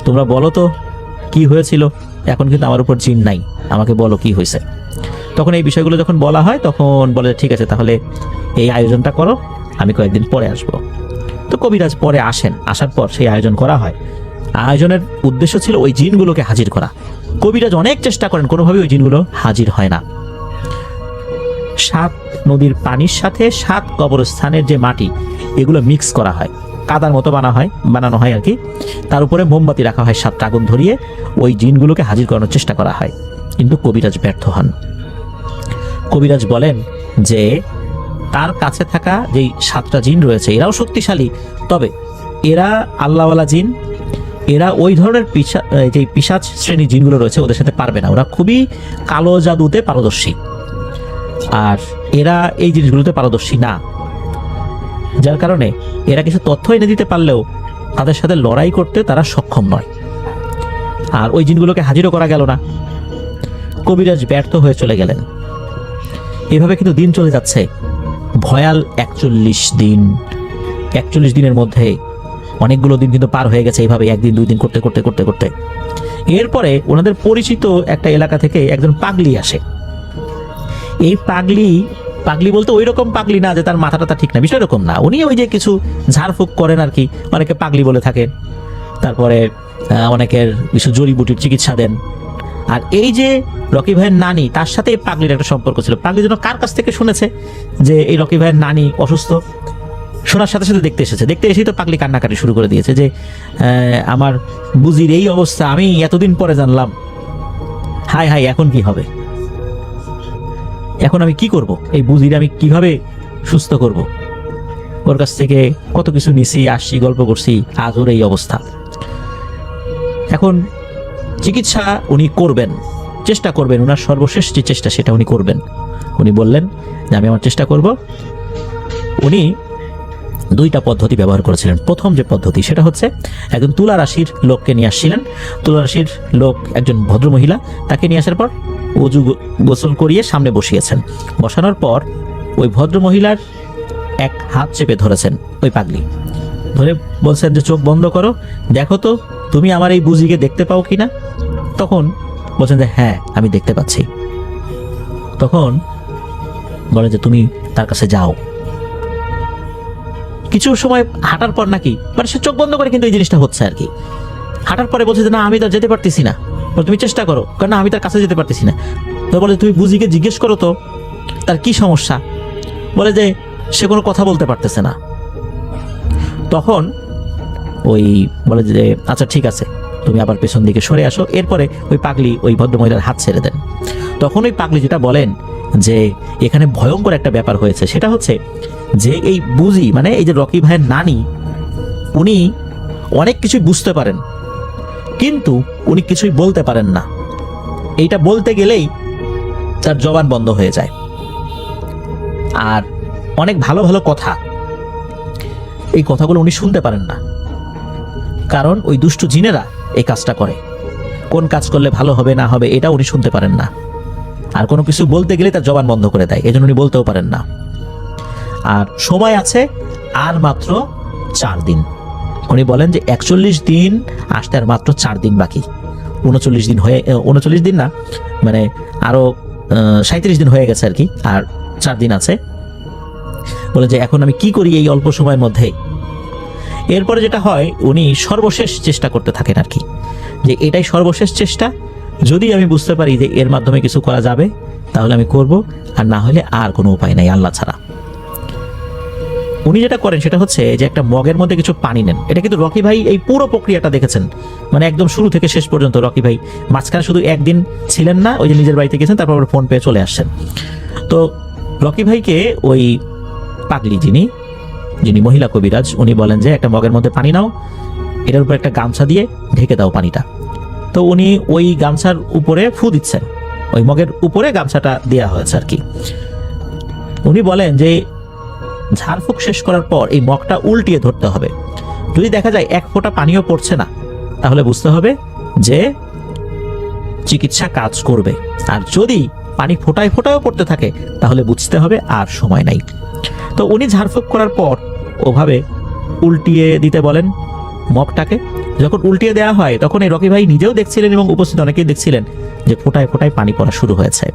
তোমরা বলো তো কি হয়েছিল, এখন কিন্তু আমার উপর জিন নাই, আমাকে বলো কি হয়েছে। তখন এই বিষয়গুলো যখন বলা হয় তখন বলে ঠিক আছে তাহলে এই আয়োজনটা করো, আমি কয়েকদিন পরে আসবো। তো কবিরাজ পরে আসেন, আসার পর সেই আয়োজন করা হয়। আয়োজনের উদ্দেশ্য ছিল ওই জিনগুলোকে হাজির করা। কবিরাজ অনেক চেষ্টা করেন, কোনোভাবেই ওই জিনগুলো হাজির হয় না। 7 নদীর পানির সাথে 7 কবরস্থানের যে মাটি এগুলো মিক্স করা হয়, কাদার মতো বানানো হয় আর কি। তার উপরে মোমবাতি রাখা হয়, 7টা আগুন ধরিয়ে ওই জিনগুলোকে হাজির করানোর চেষ্টা করা হয়, কিন্তু কবিরাজ ব্যর্থ হন। কবিরাজ বলেন যে তার কাছে থাকা যেই 7টা জিন রয়েছে এরাও শক্তিশালী, তবে এরা আল্লাহওয়ালা জিন, এরা ওই ধরনের যে পিশাচ শ্রেণীর জিনগুলো রয়েছে ওদের সাথে পারবে না, ওরা খুবই কালো জাদুতে পারদর্শী, আর এরা এই জিনিসগুলোতে পারদর্শী না। যার কারণে এরা কিছু তথ্য এনে দিতে পারলেও তাদের সাথে লড়াই করতে তারা সক্ষম নয়, আর ওই জিনগুলোকে হাজিরও করা গেল না। কবিরাজ ব্যর্থ হয়ে চলে গেলেন। এভাবে কিন্তু দিন চলে যাচ্ছে, ভয়াল 41 দিন। 41 দিনের মধ্যে অনেকগুলো দিন কিন্তু পার হয়ে গেছে এইভাবে 1 দিন 2 দিন করতে করতে করতে করতে। এরপরে ওনাদের পরিচিত একটা এলাকা থেকে একজন পাগলি আসে। এই পাগলি বলতে ওই রকম পাগলি না যে তার মাথাটা ঠিক না, বিষয় এরকম না, উনি ওই যে কিছু ঝাড়ফুঁক করেন আর কি, অনেকে পাগলি বলে থাকেন। তারপরে অনেকের কিছু জড়িবুটির চিকিৎসা দেন। আর এই যে রকি ভাইয়ের নানি, তার সাথে এই পাগলির একটা সম্পর্ক ছিল। পাগলি যেন কার কাছ থেকে শুনেছে যে এই রকি ভাইয়ের নানি অসুস্থ, শোনার সাথে সাথে দেখতে এসেই তো পাগলি কান্নাকাটি শুরু করে দিয়েছে যে আমার বুঝির এই অবস্থা, আমি এতদিন পরে জানলাম, হাই হাই এখন কি হবে, এখন আমি কি করব, এই বুঝির আমি কিভাবে সুস্থ করব। ওর কাছ থেকে কত কিছু নিছি, আসছি, গল্প করছি, আজ ওর এই অবস্থা। এখন চিকিৎসা উনি করবেন, চেষ্টা করবেন, ওনার সর্বশেষ যে চেষ্টা সেটা উনি করবেন। উনি বললেন যে আমি আমার চেষ্টা করব। উনি 2টা পদ্ধতি ব্যবহার করেছিলেন। প্রথম যে পদ্ধতি সেটা হচ্ছে একজন তুলা রাশির লোককে নিয়ে আসছিলেন। তুলা রাশির লোক একজন ভদ্রমহিলা, তাকে নিয়ে আসার পর অজু গোসল করিয়ে সামনে বসিয়েছেন। বসানোর পর ওই ভদ্রমহিলার এক হাত চেপে ধরেছেন ওই পাগলি, ধরে বলছেন যে চোখ বন্ধ করো, দেখো তো তুমি আমার এই বুঝিকে দেখতে পাও কিনা। তখন বলছেন যে হ্যাঁ আমি দেখতে পাচ্ছি। তখন বলে যে তুমি তার কাছে যাও। কিছু সময় হাঁটার পর নাকি মানে সে চোখ বন্ধ করে কিন্তু এই জিনিসটা হচ্ছে আর কি। হাঁটার পরে বলছে যে না আমি তো যেতে পারতেছি না, তুমি চেষ্টা করো, কারণ আমি তার কাছে যেতে পারতেছি না। তো বলে তুমি বুঝিকে জিজ্ঞেস করো তো তার কি সমস্যা। বলে যে সে কোনো কথা বলতে পারতেছে না। তখন ওই বলে যে আচ্ছা ঠিক আছে, তুমি আবার পেছন দিকে সরে আসো। এরপরে ওই পাগলি ওই ভদ্রমহিলার হাত ছেড়ে দেন। তখন ওই পাগলি যেটা বলেন যে এখানে ভয়ঙ্কর একটা ব্যাপার হয়েছে, সেটা হচ্ছে যে এই বুঝি মানে এই যে রকি ভাইয়ের নানি, উনি অনেক কিছুই বুঝতে পারেন কিন্তু উনি কিছুই বলতে পারেন না। এইটা বলতে গেলেই তার জবান বন্ধ হয়ে যায়। আর অনেক ভালো ভালো কথা, এই কথাগুলো উনি শুনতে পারেন না, কারণ ওই দুষ্টু জিনেরা এই কাজটা করে। কোন কাজ করলে ভালো হবে না হবে এটা উনি শুনতে পারেন না। আর কোনো কিছু বলতে গেলে তার জবান বন্ধ করে দেয়, এজন্য উনি বলতেও পারেন না। আর সময় আছে আর মাত্র 4 দিন। উনি বলেন যে 41 দিন আসতে আর মাত্র 4 দিন বাকি। 39 দিন হয়ে 39 দিন না, মানে আরো 37 দিন হয়ে গেছে আর কি, আর 4 দিন আছে। বলে যে এখন আমি কি করি এই অল্প সময়ের মধ্যে। এরপরে যেটা হয়, উনি সর্বশেষ চেষ্টা করতে থাকেন আর কি, যে এটাই সর্বশেষ চেষ্টা, যদি আমি বুঝতে পারি যে এর মাধ্যমে কিছু করা যাবে তাহলে আমি করব, আর না হলে আর কোনো উপায় নাই আল্লাহ ছাড়া। উনি যেটা করেন সেটা হচ্ছে যে একটা মগের মধ্যে কিছু পানি নেন। এটা কিন্তু রকি ভাই এই পুরো প্রক্রিয়াটা দেখেছেন, মানে একদম শুরু থেকে শেষ পর্যন্ত। রকি ভাই মাঝখানে শুধু একদিন ছিলেন না, ওই যে নিজের বাড়িতে গেছেন, তারপর ফোন পেয়ে চলে আসছেন। তো রকি ভাইকে ওই পাগলি যিনি মহিলা কবিরাজ, উনি বলেন যে একটা মগের মধ্যে পানি নাও, এটার উপর একটা গামছা দিয়ে ঢেকে দাও পানিটা। তো উনি ওই গামছার উপরে ফু দিচ্ছেন, ওই মগের উপরে গামছাটা দেওয়া হয়েছে আর কি। উনি বলেন যে ঝাড়ফুঁক শেষ করার পর এই মগটা উল্টিয়ে ধরতে হবে। যদি দেখা যায় এক ফোঁটা পানিও পড়ছে না, তাহলে বুঝতে হবে যে চিকিৎসা কাজ করবে। আর যদি পানি ফোঁটায় ফোঁটায়ও পড়তে থাকে, তাহলে বুঝতে হবে আর সময় নাই। তো উনি ঝাড়ফুঁক করার পর ওভাবে উল্টিয়ে দিতে বলেন মগটাকে। যখন উল্টিয়ে দেওয়া হয়, তখন এই রকি ভাই নিজেও দেখছিলেন এবং উপস্থিত অনেকেই দেখছিলেন যে ফোঁটায় ফোঁটায় পানি পড়া শুরু হয়েছে।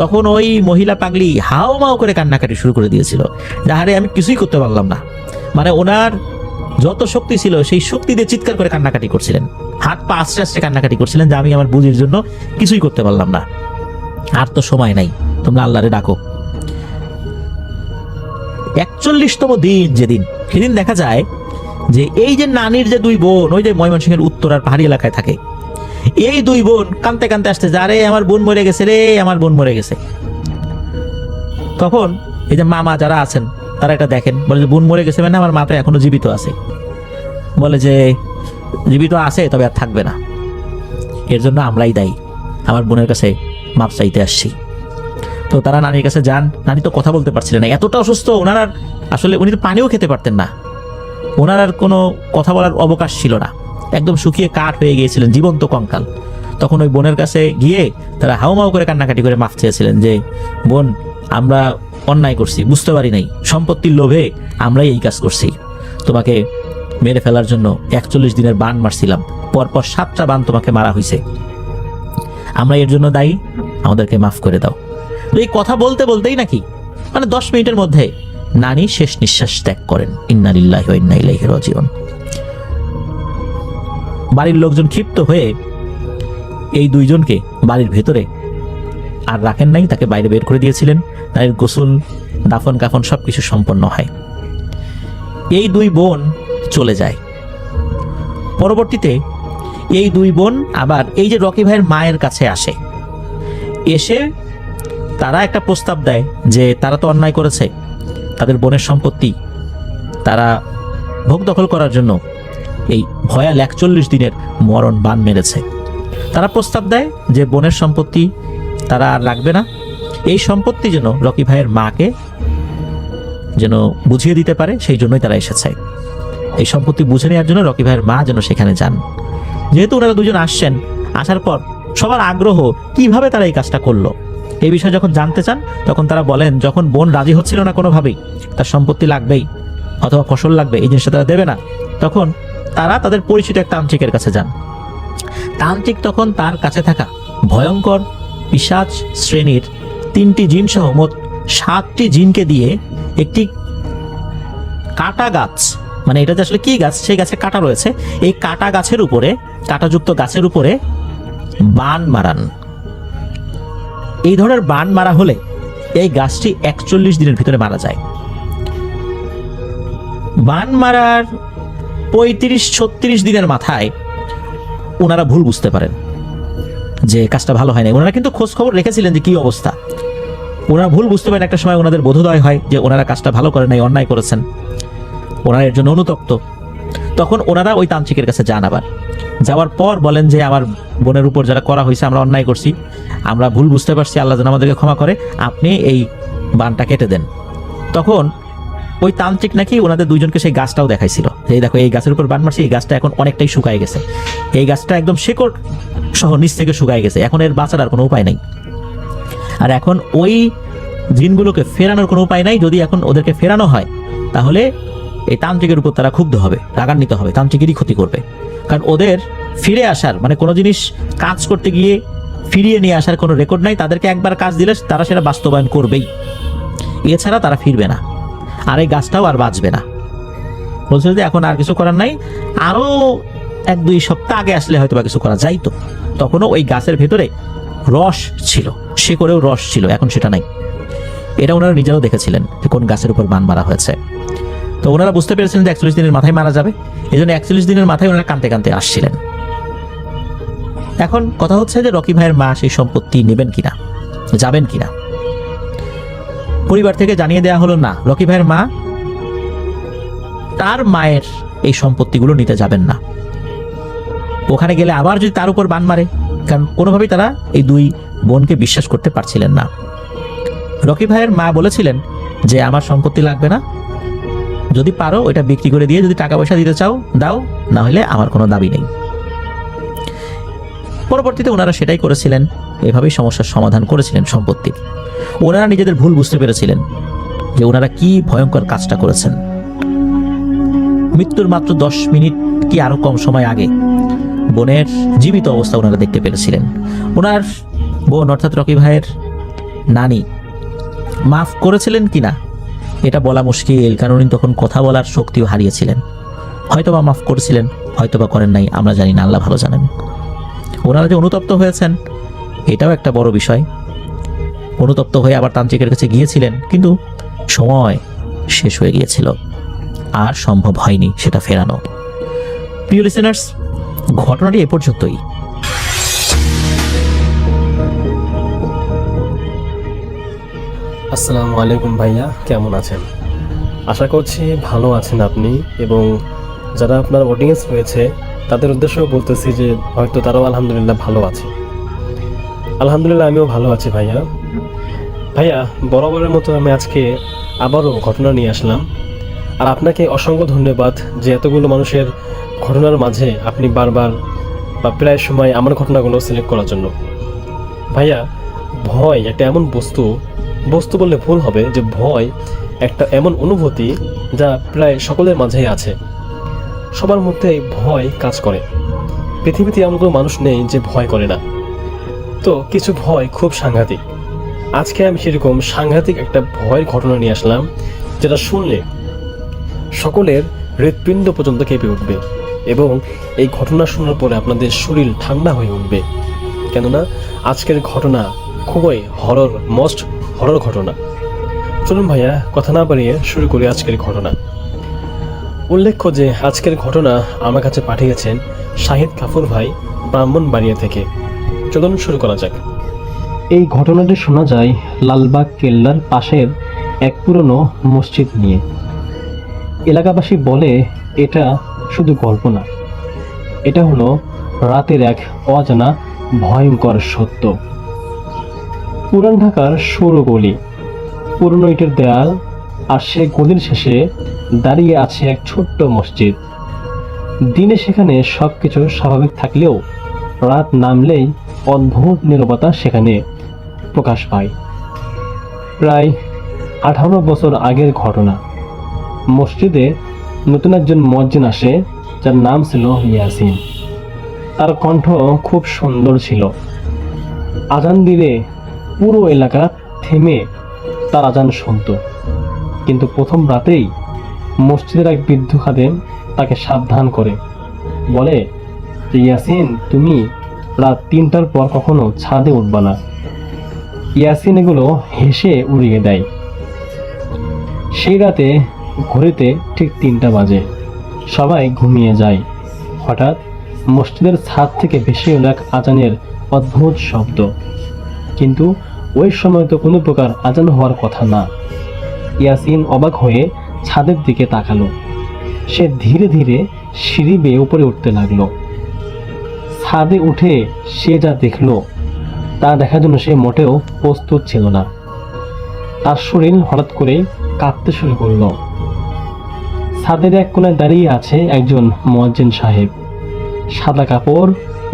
তখন ওই মহিলা পাগলি হাও মাও করে কান্নাকাটি শুরু করে দিয়েছিল, যাহারে আমি কিছুই করতে পারলাম না। মানে ওনার যত শক্তি ছিল সেই শক্তি দিয়ে চিৎকার করে কান্নাকাটি করছিলেন, হাত পা আস্তে আস্তে কান্নাকাটি করছিলেন যে আমি আমার বুঝির জন্য কিছুই করতে পারলাম না, আর তো সময় নাই, তোমরা আল্লাহরে ডাকো। 41তম দিন যেদিন, সেদিন দেখা যায় যে এই যে নানির যে 2 বোন, ওই যে ময়মনসিংহের উত্তরার পাহাড়ি এলাকায় থাকে, এই 2 বোন কাঁদতে কাঁদতে আসতে, আরে আমার বোন মরে গেছে রে, আমার বোন মরে গেছে। তখন এই যে মামা যারা আছেন তারা এটা দেখেন, বলে যে বোন মরে গেছে মানে আমার মা তো এখনো জীবিত আছে। বলে যে জীবিত আছে, তবে আর থাকবে না, এর জন্য আমরাই দায়ী, আমার বোনের কাছে মাপ চাইতে আসছি। তো তারা নানির কাছে যান। নানি তো কথা বলতে পারছিলেন না, এতটা অসুস্থ। ওনার আর আসলে উনি তো পানিও খেতে পারতেন না, ওনার আর কোনো কথা বলার অবকাশ ছিল না, একদম শুকিয়ে কাঠ হয়ে গিয়েছিলেন, জীবন্ত কঙ্কাল। তখন ওই বোনের কাছে গিয়ে তারা হাউমাউ করে কান্নাকাটি করে মাফ চেয়েছিলেন যে বোন, আমরা অন্যায় করছি, বুঝতে পারি নাই, সম্পত্তির লোভে আমরাই এই কাজ করছি, তোমাকে মেরে ফেলার জন্য 41 দিনের বান মারছিলাম, পরপর 7টা বান তোমাকে মারা হয়েছে, আমরা এর জন্য দায়ী, আমাদেরকে মাফ করে দাও। তো এই কথা বলতে বলতেই নাকি মানে 10 মিনিটের মধ্যে নানি শেষ নিঃশ্বাস ত্যাগ করেন। ইন্না লিল্লাহি ওয়া ইন্না ইলাইহি রাজিউন। বাড়ির লোকজন ক্ষিপ্ত হয়ে এই 2 জনকে বাড়ির ভেতরে আর রাখেন নাই, তাকে বাইরে বের করে দিয়েছিলেন। তার গোসল, দাফন কাফন সবকিছু সম্পন্ন হয়। এই 2 বোন চলে যায়। পরবর্তীতে এই 2 বোন আবার এই যে রকি ভাইয়ের মায়ের কাছে আসে, এসে তারা একটা প্রস্তাব দেয় যে তারা তো অন্যায় করেছে, তাদের বোনের সম্পত্তি তারা ভোগ দখল করার জন্য এই ভয়াল 41 দিনের মরণ বান মেরেছে। তারা প্রস্তাব দেয় যে বোনের সম্পত্তি তারা আর রাখবে না, এই সম্পত্তি যেন রকি ভাইয়ের মাকে যেন বুঝিয়ে দিতে পারে, সেই জন্যই তারা এসেছে। এই সম্পত্তি বুঝে নেওয়ার জন্য রকি ভাইয়ের মা যেন সেখানে যান। যেহেতু ওনারা 2জন আসছেন, আসার পর সবার আগ্রহ কিভাবে তারা এই কাজটা করলো এই বিষয়ে যখন জানতে চান, তখন তারা বলেন যখন বোন রাজি হচ্ছিল না কোনোভাবেই, তার সম্পত্তি লাগবেই অথবা ফসল লাগবে, এই জিনিসটা তারা দেবে না, তখন তারা তাদের পরিচিত এক তান্ত্রিকের কাছে যান। তান্ত্রিক তখন তার কাছে থাকা ভয়ঙ্কর পিশাচ শ্রেণীর 3টি জিন সহ মোট 7টি জিনকে দিয়ে একটি কাটা গাছ, মানে এটা যে আসলে কি গাছ, সেই গাছে কাটা রয়েছে, এই কাটা গাছের উপরে, কাটাযুক্ত গাছের উপরে বান মারান। এই ধরনের বান মারা হলে এই গাছটি 41 দিনের ভিতরে মারা যায়। বান মারার 35-36 দিনের মাথায় ওনারা ভুল বুঝতে পারেন যে কাজটা ভালো হয় না। ওনারা কিন্তু খোঁজ খবর রেখেছিলেন যে কি অবস্থা, ওনারা ভুল বুঝতে পারেন। একটা সময় ওনাদের বোধোদয় হয় যে ওনারা কাজটা ভালো করেন নাই, অন্যায় করেছেন, ওনারা এর জন্য অনুতপ্ত। তখন ওনারা ওই তান্ত্রিকের কাছে যান। আবার যাওয়ার পর বলেন যে আমার বোনের উপর যারা করা হয়েছে, আমরা অন্যায় করছি, আমরা ভুল বুঝতে পারছি, আল্লাহ যেন আমাদেরকে ক্ষমা করে, আপনি এই বানটা কেটে দেন। তখন ওই তান্ত্রিক নাকি ওনাদের 2 জনকে সেই গাছটাও দেখাইছিল, এই দেখো এই গাছের উপর বান মারছি, এই গাছটা এখন অনেকটাই শুকায় গেছে, এই গাছটা একদম শেকড় সহ নিচ থেকে শুকায় গেছে, এখন এর বাঁচার আর কোনো উপায় নাই। আর এখন ওই জিনগুলোকে ফেরানোর কোনো উপায় নাই। যদি এখন ওদেরকে ফেরানো হয় তাহলে এই তান্ত্রিকের উপর তারা ক্ষুব্ধ হবে, রাগান্বিত হবে, তান্ত্রিকেরই ক্ষতি করবে। কারণ ওদের ফিরে আসার মানে কোনো জিনিস কাজ করতে গিয়ে ফিরিয়ে নিয়ে আসার কোনো রেকর্ড নাই। তাদেরকে একবার কাজ দিলে তারা সেটা বাস্তবায়ন করবেই, এছাড়া তারা ফিরবে না, আর এই গাছটাও আর বাঁচবে না। বলছিল যে এখন আর কিছু করার নাই, আরও 1-2 সপ্তাহ আগে আসলে হয়তো বা কিছু করা যাইতো। তখনও ওই গাছের ভেতরে রস ছিল, শিকড়েও রস ছিল, এখন সেটা নাই। এটা ওনারা নিজেরাও দেখেছিলেন যে কোন গাছের উপর বান মারা হয়েছে। তো ওনারা বুঝতে পেরেছিলেন যে 41 দিনের মাথায় মারা যাবে, এই জন্য 41 দিনের মাথায় ওনারা কাঁদতে কাঁদতে আসছিলেন। এখন কথা হচ্ছে যে রকি ভাইয়ের মা সেই সম্পত্তি নেবেন কিনা, যাবেন কিনা। পরিবার থেকে জানিয়ে দেওয়া হলো না, রকি ভাইয়ের মা তার মায়ের এই সম্পত্তিগুলো নিতে যাবেন না। ওখানে গেলে আবার যদি তার উপর বান মারে, কারণ কোনোভাবেই তারা এই 2 বোনকে বিশ্বাস করতে পারছিলেন না। রকি ভাইয়ের মা বলেছিলেন যে আমার সম্পত্তি লাগবে না, যদি পারো ওইটা বিক্রি করে দিয়ে যদি টাকা পয়সা দিতে চাও দাও, না হলে আমার কোনো দাবি নেই। পরবর্তীতে ওনারা সেটাই করেছিলেন, এভাবেই সমস্যার সমাধান করেছিলেন সম্পত্তির। ওনারা নিজেদের ভুল বুঝতে পেরেছিলেন যে ওনারা কি ভয়ঙ্কর কাজটা করেছেন। মৃত্যুর মাত্র 10 মিনিট কি আরো কম সময় আগে বোনের জীবিত অবস্থা ওনারা দেখতে পেরেছিলেন। ওনার বোন অর্থাৎ রকি ভাইয়ের নানি মাফ করেছিলেন কিনা এটা বলা মুশকিল, কারণ উনি তখন কথা বলার শক্তিও হারিয়েছিলেন। হয়তোবা মাফ করেছিলেন, হয়তোবা করেন নাই, আমরা জানি না, আল্লাহ ভালো জানেন। ওনারা যে অনুতপ্ত হয়েছেন এটাও একটা বড় বিষয়। অনুতপ্ত হয়ে আবার তান্ত্রিকের কাছে গিয়েছিলেন, কিন্তু সময় শেষ হয়ে গিয়েছিল, আর সম্ভব হয়নি সেটা ফেরানো। প্রিয় লিসেনার্স, ঘটনাটি এ পর্যন্তই। আসসালামু আলাইকুম ভাইয়া, কেমন আছেন? আশা করছি ভালো আছেন আপনি, এবং যারা আপনার অডিয়েন্স রয়েছে তাদের উদ্দেশ্যেও বলতেছি যে হয়তো তারাও আলহামদুলিল্লাহ ভালো আছে। আলহামদুলিল্লাহ আমিও ভালো আছি ভাইয়া। ভাইয়া, বরাবরের মতো আমি আজকে আবারও ঘটনা নিয়ে আসলাম, আর আপনাকে অসংখ্য ধন্যবাদ যে এতগুলো মানুষের ঘটনার মাঝে আপনি বারবার বা প্রায় সময় আমার ঘটনাগুলো সিলেক্ট করার জন্য। ভাইয়া, ভয় একটা এমন বস্তু বললে ভুল হবে, যে ভয় একটা এমন অনুভূতি যা প্রায় সকলের মাঝেই আছে। সবার মধ্যে ভয় কাজ করে। পৃথিবীতে এমন কোনো মানুষ নেই যে ভয় করে না। তো কিছু ভয় খুব সাংঘাতিক। আজকে আমি সেরকম সাংঘাতিক একটা ভয়ের ঘটনা নিয়ে আসলাম, যেটা শুনলে সকলের হৃৎপিণ্ড পর্যন্ত কেঁপে উঠবে, এবং এই ঘটনা শোনার পরে আপনাদের শরীর ঠান্ডা হয়ে উঠবে। কেননা আজকের ঘটনা খুবই মোস্ট হরর ঘটনা। চলুন ভাইয়া, কথা না বাড়িয়ে শুরু করি আজকের ঘটনা। উল্লেখ্য যে আজকের ঘটনা আমার কাছে পাঠিয়েছেন শাহিদ কাপুর ভাই, ব্রাহ্মণবাড়িয়া থেকে। চলুন শুরু করা যাক। এই ঘটনাটি শোনা যায় লালবাগ কেল্লার পাশের এক পুরনো মসজিদ নিয়ে। এলাকাবাসী বলে এটা শুধু গল্প না, এটা হলো রাতের এক অজানা ভয়ঙ্কর সত্য। পুরান ঢাকার সরু গলি, পুরনো ইটের দেয়াল, আর সে গলির শেষে দাঁড়িয়ে আছে এক ছোট্ট মসজিদ। দিনে সেখানে সবকিছু স্বাভাবিক থাকলেও রাত নামলেই অদ্ভুত নীরবতা সেখানে প্রকাশ পায়। প্রায় 18 বছর আগের ঘটনা। মসজিদে নতুন একজন মুয়াজ্জিন আসে, যার নাম ছিল ইয়াসিন। তার কণ্ঠ খুব সুন্দর ছিল। আজান দিলে পুরো এলাকা থেমে তার আজান শুনত। কিন্তু প্রথম রাতেই মসজিদের এক বৃদ্ধ খাদেম তাকে সাবধান করে বলে যে, ইয়াসিন, তুমি রাত 3টার পর কখনো ছাদে উঠবা না। ইয়াসিন এগুলো হেসে উড়িয়ে দেয়। সেই রাতে ঘড়িতে ঠিক 3টা বাজে, সবাই ঘুমিয়ে যায়। হঠাৎ মসজিদের ছাদ থেকে ভেসে এলো এক আজানের অদ্ভুত শব্দ। কিন্তু ওই সময় তো কোনো প্রকার আজান হওয়ার কথা না। ইয়াসিন অবাক হয়ে ছাদের দিকে তাকালো। সে ধীরে ধীরে সিঁড়ি বেয়ে উপরে উঠতে লাগলো। ছাদে উঠে সে যা দেখলো তা দেখার জন্য সে মোটেও প্রস্তুত ছিল না। তার শরীর হঠাৎ করে কাঁপতে শুরু করলো। ছাদের এক কোণায় দাঁড়িয়ে আছে একজন মুয়াজ্জিন সাহেব, সাদা কাপড়,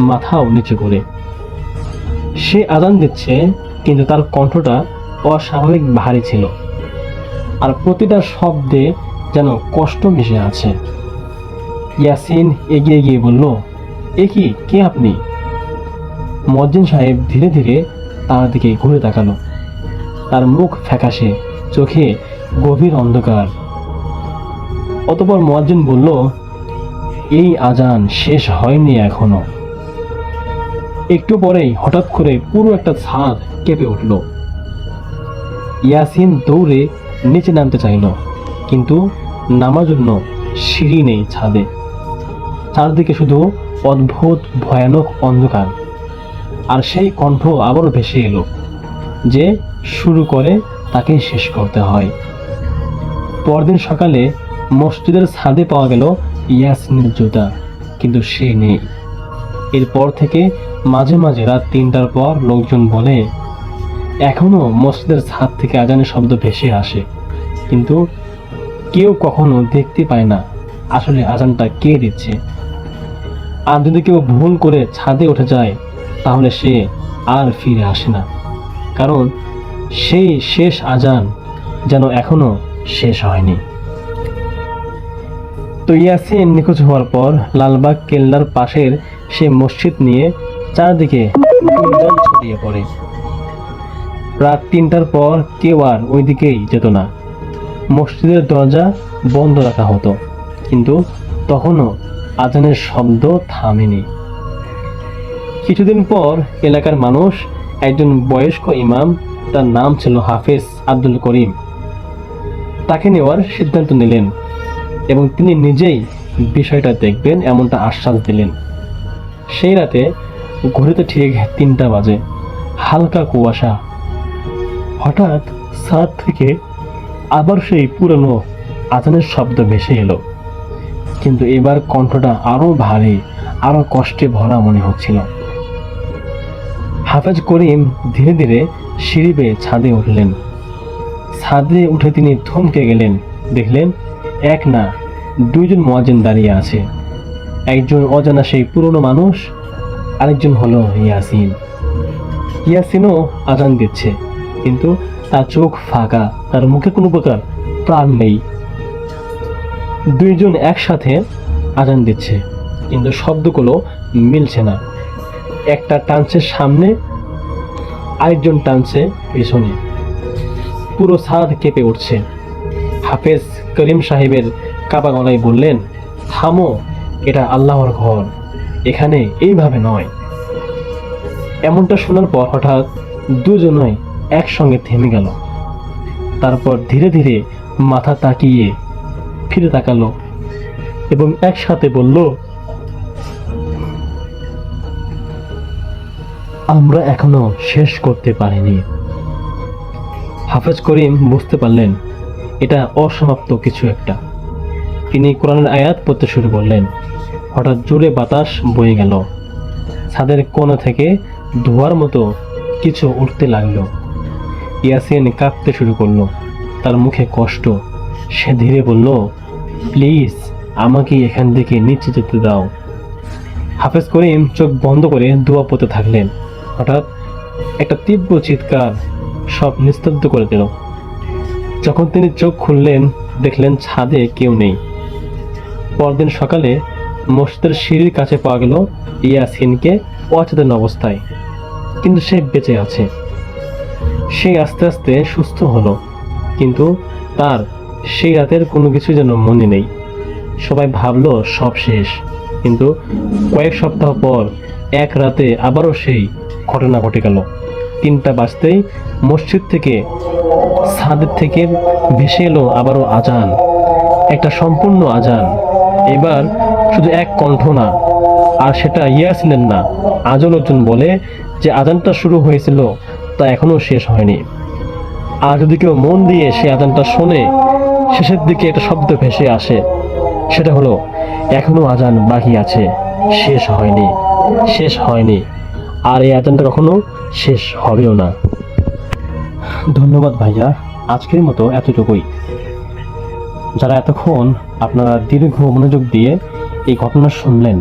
মাথাও নিচু করে। সে আজান দিচ্ছে, কিন্তু তার কণ্ঠটা অস্বাভাবিক ভারী ছিল, আর প্রতিটা শব্দে যেন কষ্ট মিশে আছে। ইয়াসিন এগিয়ে গিয়ে বলল, এ কি, কে আপনি? মুয়াজ্জিন সাহেব ধীরে ধীরে তার দিকে ঘুরে তাকালো। তার মুখ ফ্যাকাশে, চোখে গভীর অন্ধকার। অতঃপর মুয়াজ্জিন বলল, এই আজান শেষ হয়নি এখনো। একটু পরেই হঠাৎ করে পুরো একটা ছাদ কেঁপে উঠল। ইয়াসিন দৌড়ে নিচে নামতে চাইল, কিন্তু নামার জন্য সিঁড়ি নেই ছাদে। চারদিকে শুধু অদ্ভুত ভয়ানক অন্ধকার। আর সেই কণ্ঠ আবারও ভেসে এলো, যে শুরু করে তাকে শেষ করতে হয়। পরদিন সকালে মসজিদের ছাদে পাওয়া গেল ইয়াসিনের জুতা, কিন্তু সে নেই। এরপর থেকে মাঝে মাঝে রাত 3টার পর লোকজন বলে, এখনো মসজিদের ছাদ থেকে আজানের শব্দ ভেসে আসে, কিন্তু কেউ কখনো দেখতে পায় না আসলে আজানটা কে দিচ্ছে। আর যদি কেউ ভুল করে ছাদে উঠে যায়, তাহলে সে আর ফিরে আসে না, কারণ সেই শেষ আজান যেন এখনো শেষ হয়নি। তো ইয়াসিন নিখোঁজ হওয়ার পর লালবাগ কেল্লার পাশের সে মসজিদ নিয়ে চারদিকে গুঞ্জন ছড়িয়ে পড়ে। রাত 3টার পর কেউ আর ওই দিকেই যেত না। মসজিদের দরজা বন্ধ রাখা হতো, কিন্তু তখনও আজানের শব্দ থামেনি। কিছুদিন পর এলাকার মানুষ একজন বয়স্ক ইমাম, তার নাম ছিল হাফেজ আব্দুল করিম, তাকে নেওয়ার সিদ্ধান্ত নিলেন এবং তিনি নিজেই বিষয়টা দেখবেন এমনটা আশ্বাস দিলেন। সেই রাতে ঘড়িতে ঠিক 3টা বাজে, হালকা কুয়াশা। হঠাৎ ছাদ থেকে আবার সেই পুরনো আজানের শব্দ ভেসে এলো, কিন্তু এবার কণ্ঠটা আরো ভারী, আরো কষ্টে ভরা মনে হচ্ছিল। হাফেজ করিম ধীরে ধীরে সিঁড়ি বেয়ে ছাদে উঠলেন। ছাদে উঠে তিনি থমকে গেলেন। দেখলেন এক না, 2জন মুয়াজ্জিন দাঁড়িয়ে আছে। একজন অজানা সেই পুরনো মানুষ, আরেকজন হলো ইয়াসিন। ইয়াসিনও আজান দিচ্ছে, কিন্তু তার চোখ ফাঁকা, তার মুখে কোনো প্রকার প্রাণ নেই। 2জন একসাথে আজান দিচ্ছে, কিন্তু শব্দগুলো মিলছে না। একটা টানছে সামনে, আরেকজন টানছে পেছনে। পুরো ছাদ কেঁপে উঠছে। হাফেজ করিম সাহেবের কাপা গলায় বললেন, থামো, এটা আল্লাহর ঘর, এখানে এইভাবে নয়। এমনটা শোনার পর হঠাৎ 2জনই একসঙ্গে থেমে গেল। তারপর ধীরে ধীরে মাথা তাকিয়ে ফিরে তাকালো এবং একসাথে বলল, আমরা এখনো শেষ করতে পারিনি। হাফেজ করিম বুঝতে পারলেন এটা অসমাপ্ত কিছু একটা। তিনি কোরআনের আয়াত পড়তে শুরু করলেন। হঠাৎ জোরে বাতাস বয়ে গেল। ছাদের কোণা থেকে ধোঁয়ার মতো কিছু উঠতে লাগলো। ইয়াসিন কাঁপতে শুরু করলো, তার মুখে কষ্ট। সে ধীরে বলল, প্লিজ আমাকে এখান থেকে নিচে যেতে দাও। হাফেজ করিম চোখ বন্ধ করে দোয়া পড়তে থাকলেন। হঠাৎ একটা তীব্র চিৎকার সব নিস্তব্ধ করে দিল। যখন তিনি চোখ খুললেন, দেখলেন ছাদে কেউ নেই। পরদিন সকালে মসজিদের সিঁড়ির কাছে পাওয়া গেল ইয়াসিনকে অচেতন অবস্থায়, কিন্তু সে বেঁচে আছে। সে আস্তে আস্তে সুস্থ হলো, কিন্তু তার সেই রাতের কোনো কিছু যেন মনে নেই। সবাই ভাবলো সব শেষ, কিন্তু কয়েক সপ্তাহ পর এক রাতে আবারও সেই ঘটনা ঘটে গেল। 3টা বাজতেই মসজিদ থেকে, ছাদের থেকে ভেসে এলো আবারও আজান, একটা সম্পূর্ণ আজান। এবার শুধু এক কণ্ঠ না, আর সেটা ইয়াসিনের না। আজও লোকজন বলে যে আজানটা শুরু হয়েছিল তা এখনো শেষ হয়নি। আর যদি কেউ মন দিয়ে সে আজানটা শোনে, শেষের দিকে একটা শব্দ ভেসে আসে, সেটা হলো এখনো আজান বাকি আছে, শেষ হয়নি, শেষ হয়নি। আর এই আজানটা কখনো শেষ হবেও না। ধন্যবাদ ভাইয়া, আজকের মতো এতটুকুই। যারা এতক্ষণ আপনারা দীর্ঘ মনোযোগ দিয়ে এই ঘটনা শুনলেন,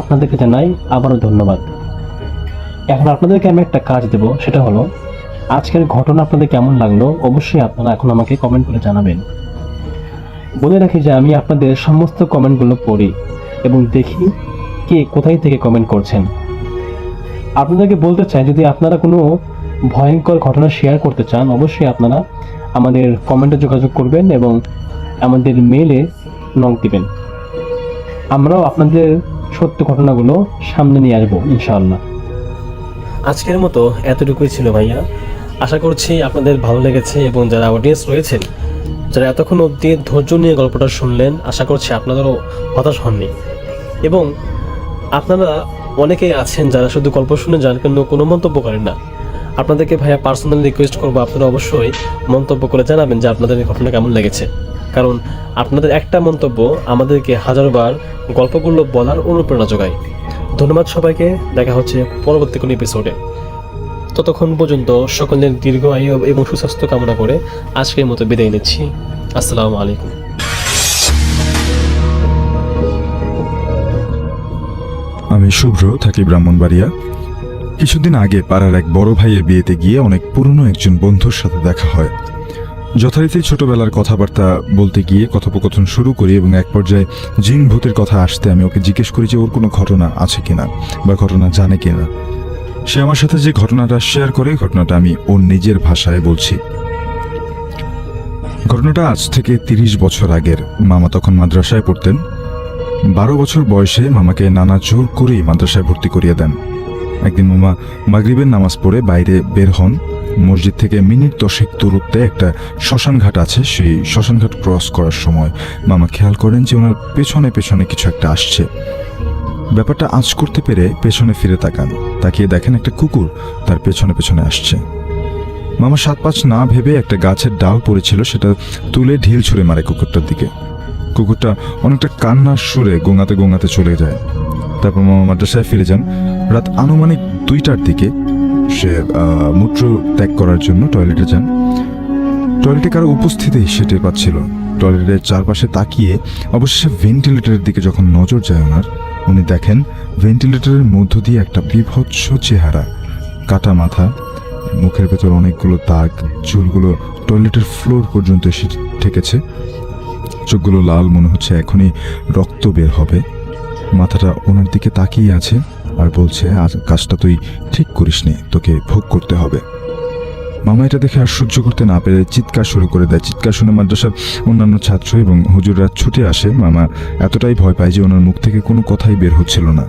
আপনাদেরকে জানাই আবারও ধন্যবাদ। এখন আপনাদেরকে আমি একটা কাজ দেব, সেটা হলো আজকের ঘটনা আপনাদের কেমন লাগলো অবশ্যই আপনারা এখন আমাকে কমেন্ট করে জানাবেন। বলে রাখি যে আমি আপনাদের সমস্ত কমেন্টগুলো পড়ি এবং দেখি কে কোথায় থেকে কমেন্ট করছেন। আপনাদেরকে বলতে চাই, যদি আপনারা কোনো ভয়ঙ্কর ঘটনা শেয়ার করতে চান অবশ্যই আপনারা আমাদের কমেন্টে যোগাযোগ করবেন এবং আমাদের মেলে নক দিবেন। আমরাও আপনাদের সত্য ঘটনাগুলো সামনে নিয়ে আসবো ইনশাআল্লাহ। আজকের মতো এতটুকুই ছিল ভাইয়া। আশা করছি আপনাদের ভালো লেগেছে এবং যারা অডিয়েন্স রয়েছেন, যারা এতক্ষণ অবধি ধৈর্য নিয়ে গল্পটা শুনলেন, আশা করছি আপনাদেরও হতাশ হননি। এবং আপনারা অনেকেই আছেন যারা শুধু গল্প শুনে যান কিন্তু কোনো মন্তব্য করেন না। আপনাদেরকে ভাইয়া পার্সোনালি রিকোয়েস্ট করবো, আপনারা অবশ্যই মন্তব্য করে জানাবেন যে আপনাদের এই ঘটনা কেমন লেগেছে। কারণ আপনাদের একটা মন্তব্য আমাদেরকে হাজারবার গল্পগুলো বলার অনুপ্রেরণা যোগায়। ধন্যবাদ সবাইকে, দেখা হচ্ছে পরবর্তী কোনো এপিসোডে। ততক্ষণ পর্যন্ত সকলের দীর্ঘ আয়ু এবং সুস্বাস্থ্য কামনা করে আজকের মতো বিদায় নিচ্ছি। আসসালামু আলাইকুম। আমি শুভ্র, থাকি ব্রাহ্মণবাড়িয়া। কিছুদিন আগে পাড়ার এক বড় ভাইয়ের বিয়েতে গিয়ে অনেক পুরনো একজন বন্ধুর সাথে দেখা হয়। যথারীতি ছোটবেলার কথাবার্তা বলতে গিয়ে কথোপকথন শুরু করি এবং এক পর্যায়ে জিন ভূতের কথা আসতে আমি ওকে জিজ্ঞেস করি যে ওর কোনো ঘটনা আছে কিনা বা ঘটনা জানে কিনা। সে আমার সাথে যে ঘটনাটা শেয়ার করে, ঘটনাটা আমি ওর নিজের ভাষায় বলছি। ঘটনাটা আজ থেকে 30 বছর আগের। মামা তখন মাদ্রাসায় পড়তেন। 12 বছর বয়সে মামাকে নানা জোর করেই মাদ্রাসায় ভর্তি করিয়ে দেন। একদিন মামা মাগরিবের নামাজ পড়ে বাইরে বের হন। মসজিদ থেকে মিনিট 10 দূরত্বে একটা শ্মশানঘাট আছে। সেই শ্মশানঘাট ক্রস করার সময় মামা খেয়াল করেন যে ওনার পেছনে পেছনে কিছু একটা আসছে। ব্যাপারটা আঁচ করতে পেরে পেছনে ফিরে তাকান। তাকিয়ে দেখেন একটা কুকুর তার পেছনে পেছনে আসছে। মামা 7-5 না ভেবে একটা গাছের ডাল পড়েছিল, সেটা তুলে ঢিল ছুঁড়ে মারে কুকুরটার দিকে। কুকুরটা অনেকটা কান্নার সুরে গোঙাতে গোঙাতে চলে যায়। তারপর মামা মাদ্রাসায় ফিরে যান। রাত আনুমানিক 2টার দিকে সে মূত্র ত্যাগ করার জন্য টয়লেটে যান। টয়লেটে কারো উপস্থিতি সে টের পাচ্ছিল। টয়লেটের চারপাশে তাকিয়ে অবশেষে ভেন্টিলেটরের দিকে যখন নজর যায় ওনার, উনি দেখেন ভেন্টিলেটরের মধ্য দিয়ে একটা বিভৎস চেহারা, কাটা মাথা, মুখের ভেতর অনেকগুলো দাগ, চুলগুলো টয়লেটের ফ্লোর পর্যন্ত এসে ঠেকেছে। চোখগুলো লাল, মনে হচ্ছে এখনই রক্ত বের হবে। মাথাটা ওনার দিকে তাকিয়ে আছে আর বলছে, আজ কাজটা তুই ঠিক করিসনি, তোকে ভোগ করতে হবে। মামা এটা দেখে আর সহ্য করতে না পেরে চিৎকার শুরু করে দেয়। চিৎকার শুনে মাদ্রাসার অন্যান্য ছাত্র এবং হুজুররা ছুটে আসে। মামা এতটাই ভয় পায় যে ওনার মুখ থেকে কোনো কথাই বের হচ্ছিল না।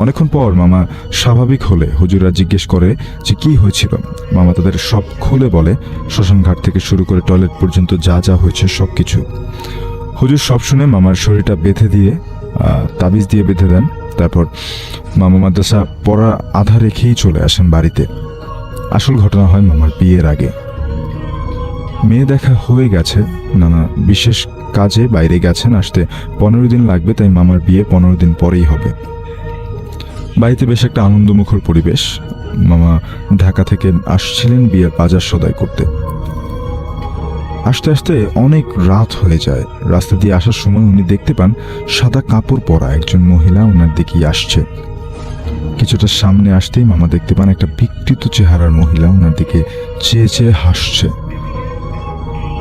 অনেকক্ষণ পর মামা স্বাভাবিক হলে হুজুররা জিজ্ঞেস করে যে কি হয়েছিল। মামা তাদের সব খুলে বলে, শ্মশানঘাট থেকে শুরু করে টয়লেট পর্যন্ত যা যা হয়েছে সব কিছু। হুজুর সব শুনে মামার শরীরটা বেঁধে দিয়ে তাবিজ দিয়ে বেঁধে দেন। তারপর মামা মাদ্রাসা পড়া আধা রেখেই চলে আসেন বাড়িতে। আসল ঘটনা হয় মামার বিয়ের আগে। মেয়ে দেখা হয়ে গেছে, নানা বিশেষ কাজে বাইরে গেছেন, আসতে 15 দিন লাগবে, তাই মামার বিয়ে 15 দিন পরেই হবে। বাড়িতে বেশ একটা আনন্দমুখর পরিবেশ। মামা ঢাকা থেকে আসছিলেন বিয়ের বাজার সদাই করতে। আস্তে আস্তে অনেক রাত হয়ে যায়। রাস্তা দিয়ে আসার সময় উনি দেখতে পান সাদা কাপড় পরা একজন মহিলা ওনার দিকেই আসছে। কিছুটা সামনে আসতেই মামা দেখতে পান একটা বিকৃত চেহারার মহিলা ওনার দিকে চেয়ে চেয়ে হাসছে।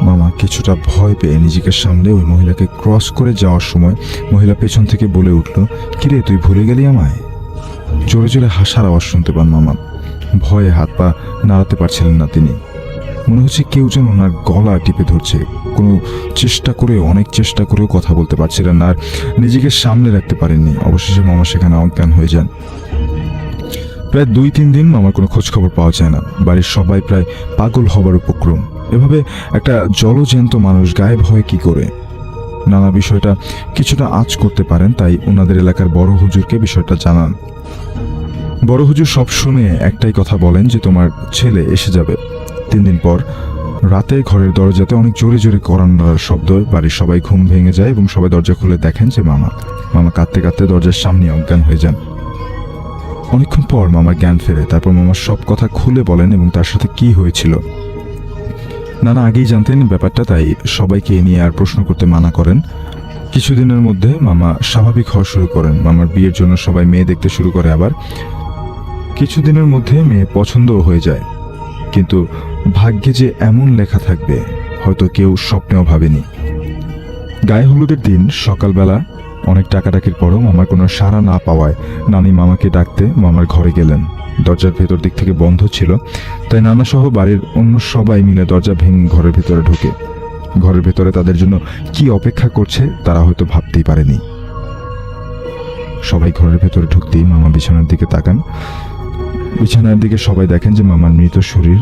মামা কিছুটা ভয় পেয়ে নিজেকে সামলে ওই মহিলাকে ক্রস করে যাওয়ার সময় মহিলা পেছন থেকে বলে উঠল, কিরে তুই ভুলে গেলি আমায়? জোরে জোরে হাসার আওয়াজ শুনতে পান মামা। ভয়ে হাত পা নাড়াতে পারছিলেন না তিনি। মনে হচ্ছে কেউ যেন ওনার গলা টিপে ধরছে। কোনো চেষ্টা করেও, অনেক চেষ্টা করেও কথা বলতে পারছিলেন না আর নিজেকে সামলে রাখতে পারেননি। অবশেষে মামা সেখানে অজ্ঞান হয়ে যান। প্রায় 2-3 দিন মামার কোনো খোঁজ খবর পাওয়া যায় না। বাড়ির সবাই প্রায় পাগল হবার উপক্রম। এভাবে একটা জলজ্যান্ত মানুষ গায়েব হয় কি করে? নানা বিষয়টা কিছুটা আঁচ করতে পারেন, তাই ওনাদের এলাকার বড় হুজুরকে বিষয়টা জানান। বড় হুজুর সব শুনে একটাই কথা বলেন যে তোমার ছেলে এসে যাবে। 3 দিন পর রাতে ঘরের দরজাতে অনেক জোরে জোরে করানোর শব্দ। বাড়ির সবাই ঘুম ভেঙে যায় এবং সবাই দরজা খুলে দেখেন যে মামা কাঁদতে কাঁদতে দরজার সামনে অজ্ঞান হয়ে যান। অনেকক্ষণ পর মামার জ্ঞান ফেরে। তারপর মামা সব কথা খুলে বলেন এবং তার সাথে কি হয়েছিল। নানা আগেই জানতেন ব্যাপারটা, তাই সবাইকে এ নিয়ে আর প্রশ্ন করতে মানা করেন। কিছুদিনের মধ্যে মামা স্বাভাবিক হওয়া শুরু করেন। মামার বিয়ের জন্য সবাই মেয়ে দেখতে শুরু করে। আবার কিছুদিনের মধ্যে মেয়ে পছন্দও হয়ে যায়। কিন্তু ভাগ্যে যে এমন লেখা থাকবে হয়তো কেউ স্বপ্নেও ভাবেনি। গায়ে হলুদের দিন সকালবেলা অনেক ডাকাডাকির পরও মামার কোনো সাড়া না পাওয়ায় নানি মামাকে ডাকতে মামার ঘরে গেলেন। দরজার ভেতর দিক থেকে বন্ধ ছিল, তাই নানা সহ বাড়ির অন্য সবাই মিলে দরজা ভেঙে ঘরের ভেতরে ঢোকে। ঘরের ভেতরে তাদের জন্য কি অপেক্ষা করছে তারা হয়তো ভাবতেই পারেনি। সবাই ঘরের ভেতরে ঢুকতেই মামা বিছানার দিকে তাকান। বিছানার দিকে সবাই দেখেন যে মামার মৃত শরীর,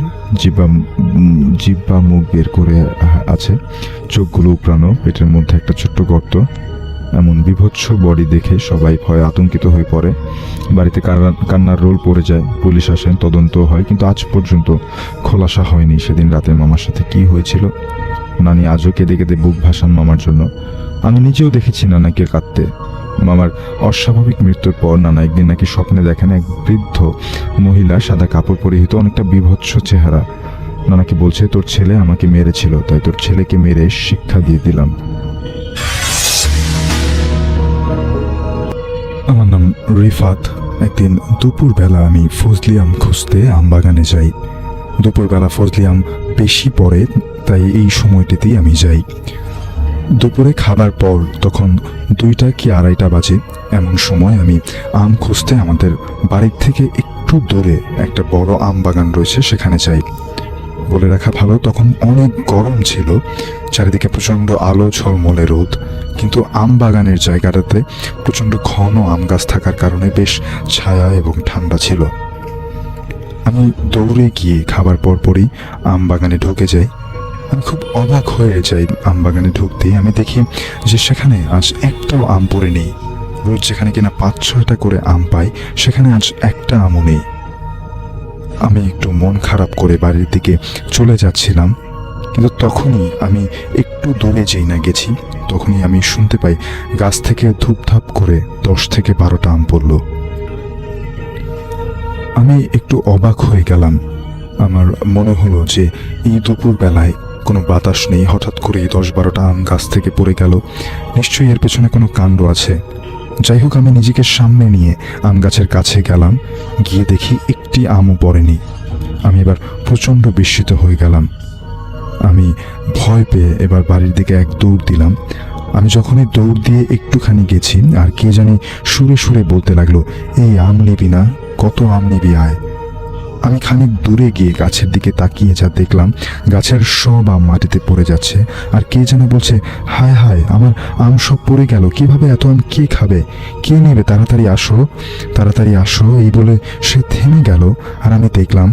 জিব্বা মুখ বের করে আছে, চোখগুলো উপড়ানো, পেটের মধ্যে একটা ছোট্ট গর্ত। এমন বিভৎস বডি দেখে সবাই ভয়ে আতঙ্কিত হয়ে পড়ে। বাড়িতে কান্নার রোল পড়ে যায়। পুলিশ আসেন, তদন্ত হয়, কিন্তু আজ পর্যন্ত খোলাসা হয়নি সেদিন রাতে মামার সাথে কি হয়েছিল। নানি আজও কেঁদে কেঁদে বুক ভাসান মামার জন্য। আমি নিজেও দেখেছি নানাকে কাঁদতে। মামার অস্বাভাবিক মৃত্যুর পর নানা একদিন নাকি স্বপ্নে দেখেন এক বৃদ্ধ মহিলা, সাদা কাপড় পরিহিত, অনেকটা বিভৎস চেহারা। নানাকে বলছে, তোর ছেলে আমাকে মেরেছিল, তাই তোর ছেলেকে মেরে শিক্ষা দিয়ে দিলাম। আমার নাম রিফাত। একদিন দুপুরবেলা আমি ফজলি আম খুঁজতে আমবাগানে যাই। দুপুরবেলা ফজলি আম বেশি পড়ে, তাই এই সময়টিতেই আমি যাই। দুপুরে খাবার পর তখন 2টা কি 2:30 বাজে। এমন সময় আমি আম খুঁজতে আমাদের বাড়ির থেকে একটু দূরে একটা বড় আম বাগান রয়েছে, সেখানে যাই। বলে রাখা ভালো, তখন অনেক গরম ছিল, চারিদিকে প্রচণ্ড আলো ঝলমলে রোদ, কিন্তু আম বাগানের জায়গাটাতে প্রচণ্ড ঘন আম গাছ থাকার কারণে বেশ ছায়া এবং ঠান্ডা ছিল। আমি দৌড়ে গিয়ে খাবার পরপরই আম বাগানে ঢুকে যাই। আমি খুব অবাক হয়ে যাই। আম বাগানে ঢুকতেই আমি দেখি যে সেখানে আজ একটাও আম পড়ে নেই। রোজ যেখানে কিনা 5-6টা করে আম পাই, সেখানে আজ একটা আমও নেই। আমি একটু মন খারাপ করে বাড়ির দিকে চলে যাচ্ছিলাম, কিন্তু তখনই আমি একটু দূরে যেই না গেছি, তখনই আমি শুনতে পাই গাছ থেকে ধূপধাপ করে 10 থেকে 12টা আম পড়ল। আমি একটু অবাক হয়ে গেলাম। আমার মনে হলো যে এই দুপুর বেলায় কোনো বাতাস নেই, হঠাৎ করে 10-12টা আম গাছ থেকে পড়ে গেল, নিশ্চয়ই এর পেছনে কোনো কাণ্ড আছে। যাই হোক, আমি নিজেকে সামনে নিয়ে আম গাছের কাছে গেলাম। গিয়ে দেখি একটি আমও পড়েনি। আমি এবার প্রচণ্ড বিস্মিত হয়ে গেলাম। আমি ভয় পেয়ে এবার বাড়ির দিকে এক দৌড় দিলাম। আমি যখনই দৌড় দিয়ে একটুখানি গেছি, আর কে জানি সুরে সুরে বলতে লাগলো, এই আম নিবি না, কত আম নিবি আয়। আমি খানিক দূরে গিয়ে গাছের দিকে তাকিয়ে যা দেখলাম, গাছের সব আম মাটিতে পড়ে যাচ্ছে, আর কে যেন বলছে, হায় হায়, আমার আম সব পড়ে গেল, কিভাবে এত আম কে খাবে, কে নেবে, তাড়াতাড়ি আসো, তাড়াতাড়ি আসো। এই বলে সে থেমে গেল, আর আমি দেখলাম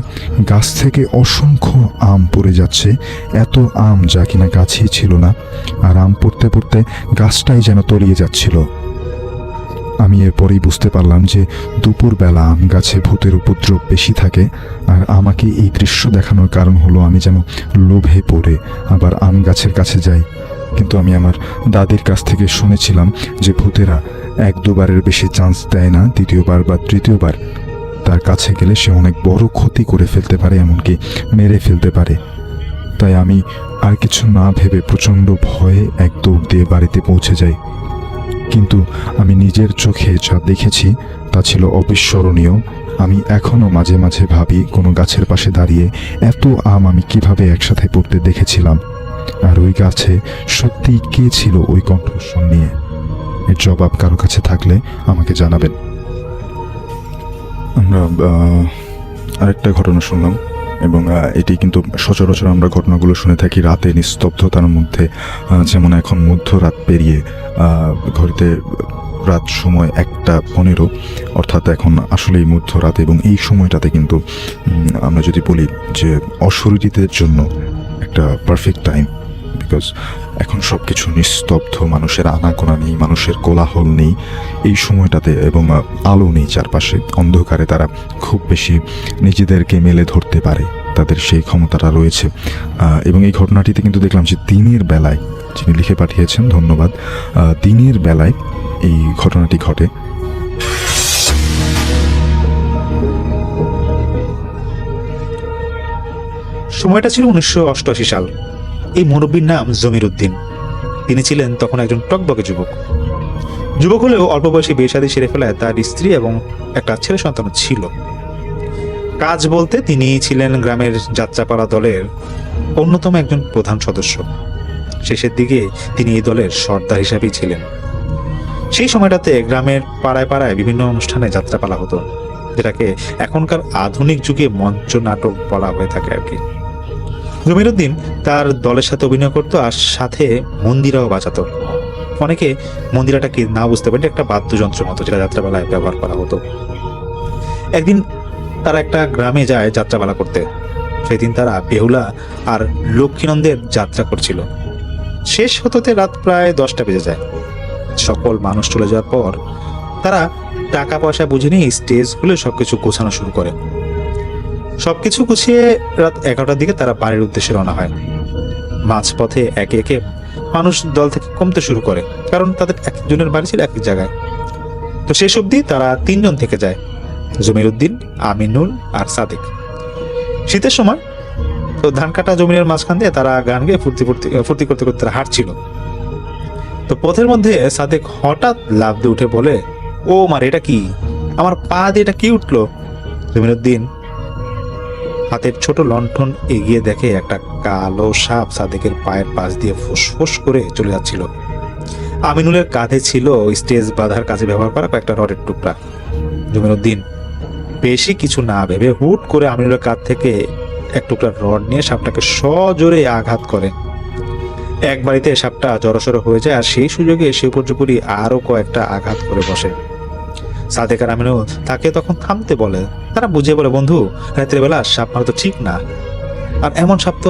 গাছ থেকে অসংখ্য আম পড়ে যাচ্ছে, এত আম যা কিনা গাছেই ছিল না, আর আম পড়তে পড়তে গাছটাই যেন তলিয়ে যাচ্ছিল। আমি এরপরেই বুঝতে পারলাম যে দুপুরবেলা আম গাছে ভূতের উপদ্রব বেশি থাকে, আর আমাকে এই দৃশ্য দেখানোর কারণ হলো আমি যেন লোভে পড়ে আবার আম গাছের কাছে যাই। কিন্তু আমি আমার দাদির কাছ থেকে শুনেছিলাম যে ভূতেরা 1-2বারের বেশি চান্স দেয় না, দ্বিতীয়বার বা তৃতীয়বার তার কাছে গেলে সে অনেক বড় ক্ষতি করে ফেলতে পারে, এমনকি মেরে ফেলতে পারে। তাই আমি আর কিছু না ভেবে প্রচণ্ড ভয়ে এক দৌড় দিয়ে বাড়িতে পৌঁছে যাই। কিন্তু আমি নিজের চোখে যা দেখেছি তা ছিল অবিস্মরণীয়। আমি এখনো মাঝে মাঝে ভাবি কোনো গাছের পাশে দাঁড়িয়ে এত আম আমি কিভাবে একসাথে পড়তে দেখেছিলাম, আর ওই গাছে সত্যিই কে ছিল ওই কণ্ঠস্বর নিয়ে। এর জবাব কারো কাছে থাকলে আমাকে জানাবেন। আমরা আরেকটা ঘটনা শুনলাম, এবং এটি কিন্তু সচরাচর আমরা ঘটনাগুলো শুনে থাকি রাতে নিস্তব্ধতার মধ্যে, যেমন এখন মধ্যরাত পেরিয়ে ঘড়িতে রাত সময় 1:15, অর্থাৎ এখন আসলেই মধ্যরাত, এবং এই সময়টাতে কিন্তু আমরা যদি বলি যে অশরীরীদের জন্য একটা পারফেক্ট টাইম, বিকজ এখন সব কিছু নিস্তব্ধ, মানুষের আনাগোনা নেই, মানুষের কোলাহল নেই এই সময়টাতে, এবং আলো নেই চারপাশে, অন্ধকারে তারা খুব বেশি নিজেদেরকে মেলে ধরতে পারে, তাদের সেই ক্ষমতাটা রয়েছে। এবং এই ঘটনাটিতে কিন্তু দেখলাম যে দিনের বেলায়, যিনি লিখে পাঠিয়েছেন ধন্যবাদ, দিনের বেলায় এই ঘটনাটি ঘটে। সময়টা ছিল 1988 সাল। এই মুরব্বীর নাম জমির উদ্দিন। তিনি ছিলেন তখন একজন টকবকে যুবক হলেও অল্প বয়সে বিয়ে শাদী সেরে ফেলায় তার স্ত্রী এবং একটা ছেলে সন্তান ছিল। কাজ বলতে তিনি ছিলেন গ্রামের যাত্রাপালা দলের অন্যতম একজন প্রধান সদস্য। শেষের দিকে তিনি এই দলের সর্দার হিসাবেই ছিলেন। সেই সময়টাতে গ্রামের পাড়ায় পাড়ায় বিভিন্ন অনুষ্ঠানে যাত্রাপালা হতো, যেটাকে এখনকার আধুনিক যুগে মঞ্চ নাটক বলা হয়ে থাকে আর কি। জমিরুদ্দিন তার দলের সাথে অভিনয় করতো আর সাথে মন্দিরাও বাজাতো। অনেকে মন্দিরাটাকে না বুঝতে পারে, একটা বাদ্যযন্ত্রের মতো যেটা যাত্রাপালায় ব্যবহার করা হতো। একদিন তারা একটা গ্রামে যায় যাত্রাপালা করতে। সেদিন তারা বেহুলা আর লক্ষ্মীনন্দের যাত্রা করছিল। শেষ হতে রাত প্রায় 10টা বেজে যায়। সকল মানুষ চলে যাওয়ার পর তারা টাকা পয়সা বুঝে নিয়ে স্টেজ খুলে সবকিছু গোছানো শুরু করে। সবকিছু গুছিয়ে রাত 11টার দিকে তারা বাড়ির উদ্দেশ্যে রওনা হয়। মাঝপথে একে একে মানুষ দল থেকে কমতে শুরু করে, কারণ তাদের একজনের বাড়ি ছিল এক এক জায়গায়। তো শেষ অবধি তারা 3 জন থেকে যায়, জমিরুদ্দিন, আমিনুল আর সাদেক। শীতের সময় তো ধান কাটা জমিনের মাঝখান দিয়ে তারা গান গেয়ে ফুর্তি করতে করতে তারা হাঁটছিল। তো পথের মধ্যে সাদেক হঠাৎ লাফ দিয়ে উঠে বলে, ও মার, এটা কি? আমার পা দিয়ে এটা কি উঠলো? জমিরুদ্দিন হাতের ছোট লণ্ঠন এগিয়ে দেখে একটা কালো সাপ সাদেকের পায়ের পাশ দিয়ে ফুসফুস করে চলে যাচ্ছিল। আমিনুলের কাঁধে ছিল স্টেজ বাঁধার কাজে ব্যবহার করা কয়েকটা রডের টুকরা। জমিরুদ্দিন বেশি কিছু না ভেবে হুট করে আমিনুলের কাঁধ থেকে এক টুকরা রড নিয়ে সাপটাকে সজোরে আঘাত করে। এক বাড়িতে সাপটা জড়সড় হয়ে যায়, আর সেই সুযোগে সে উপর্যুপরি আরো কয়েকটা আঘাত করে বসে। সাদেক আর আমিনুল তাকে তখন থামতে বলে। তারা বুঝিয়ে বলে, বন্ধু, রাত্রের বেলা সাপ মারা তো ঠিক না, আর এমন সাপ তো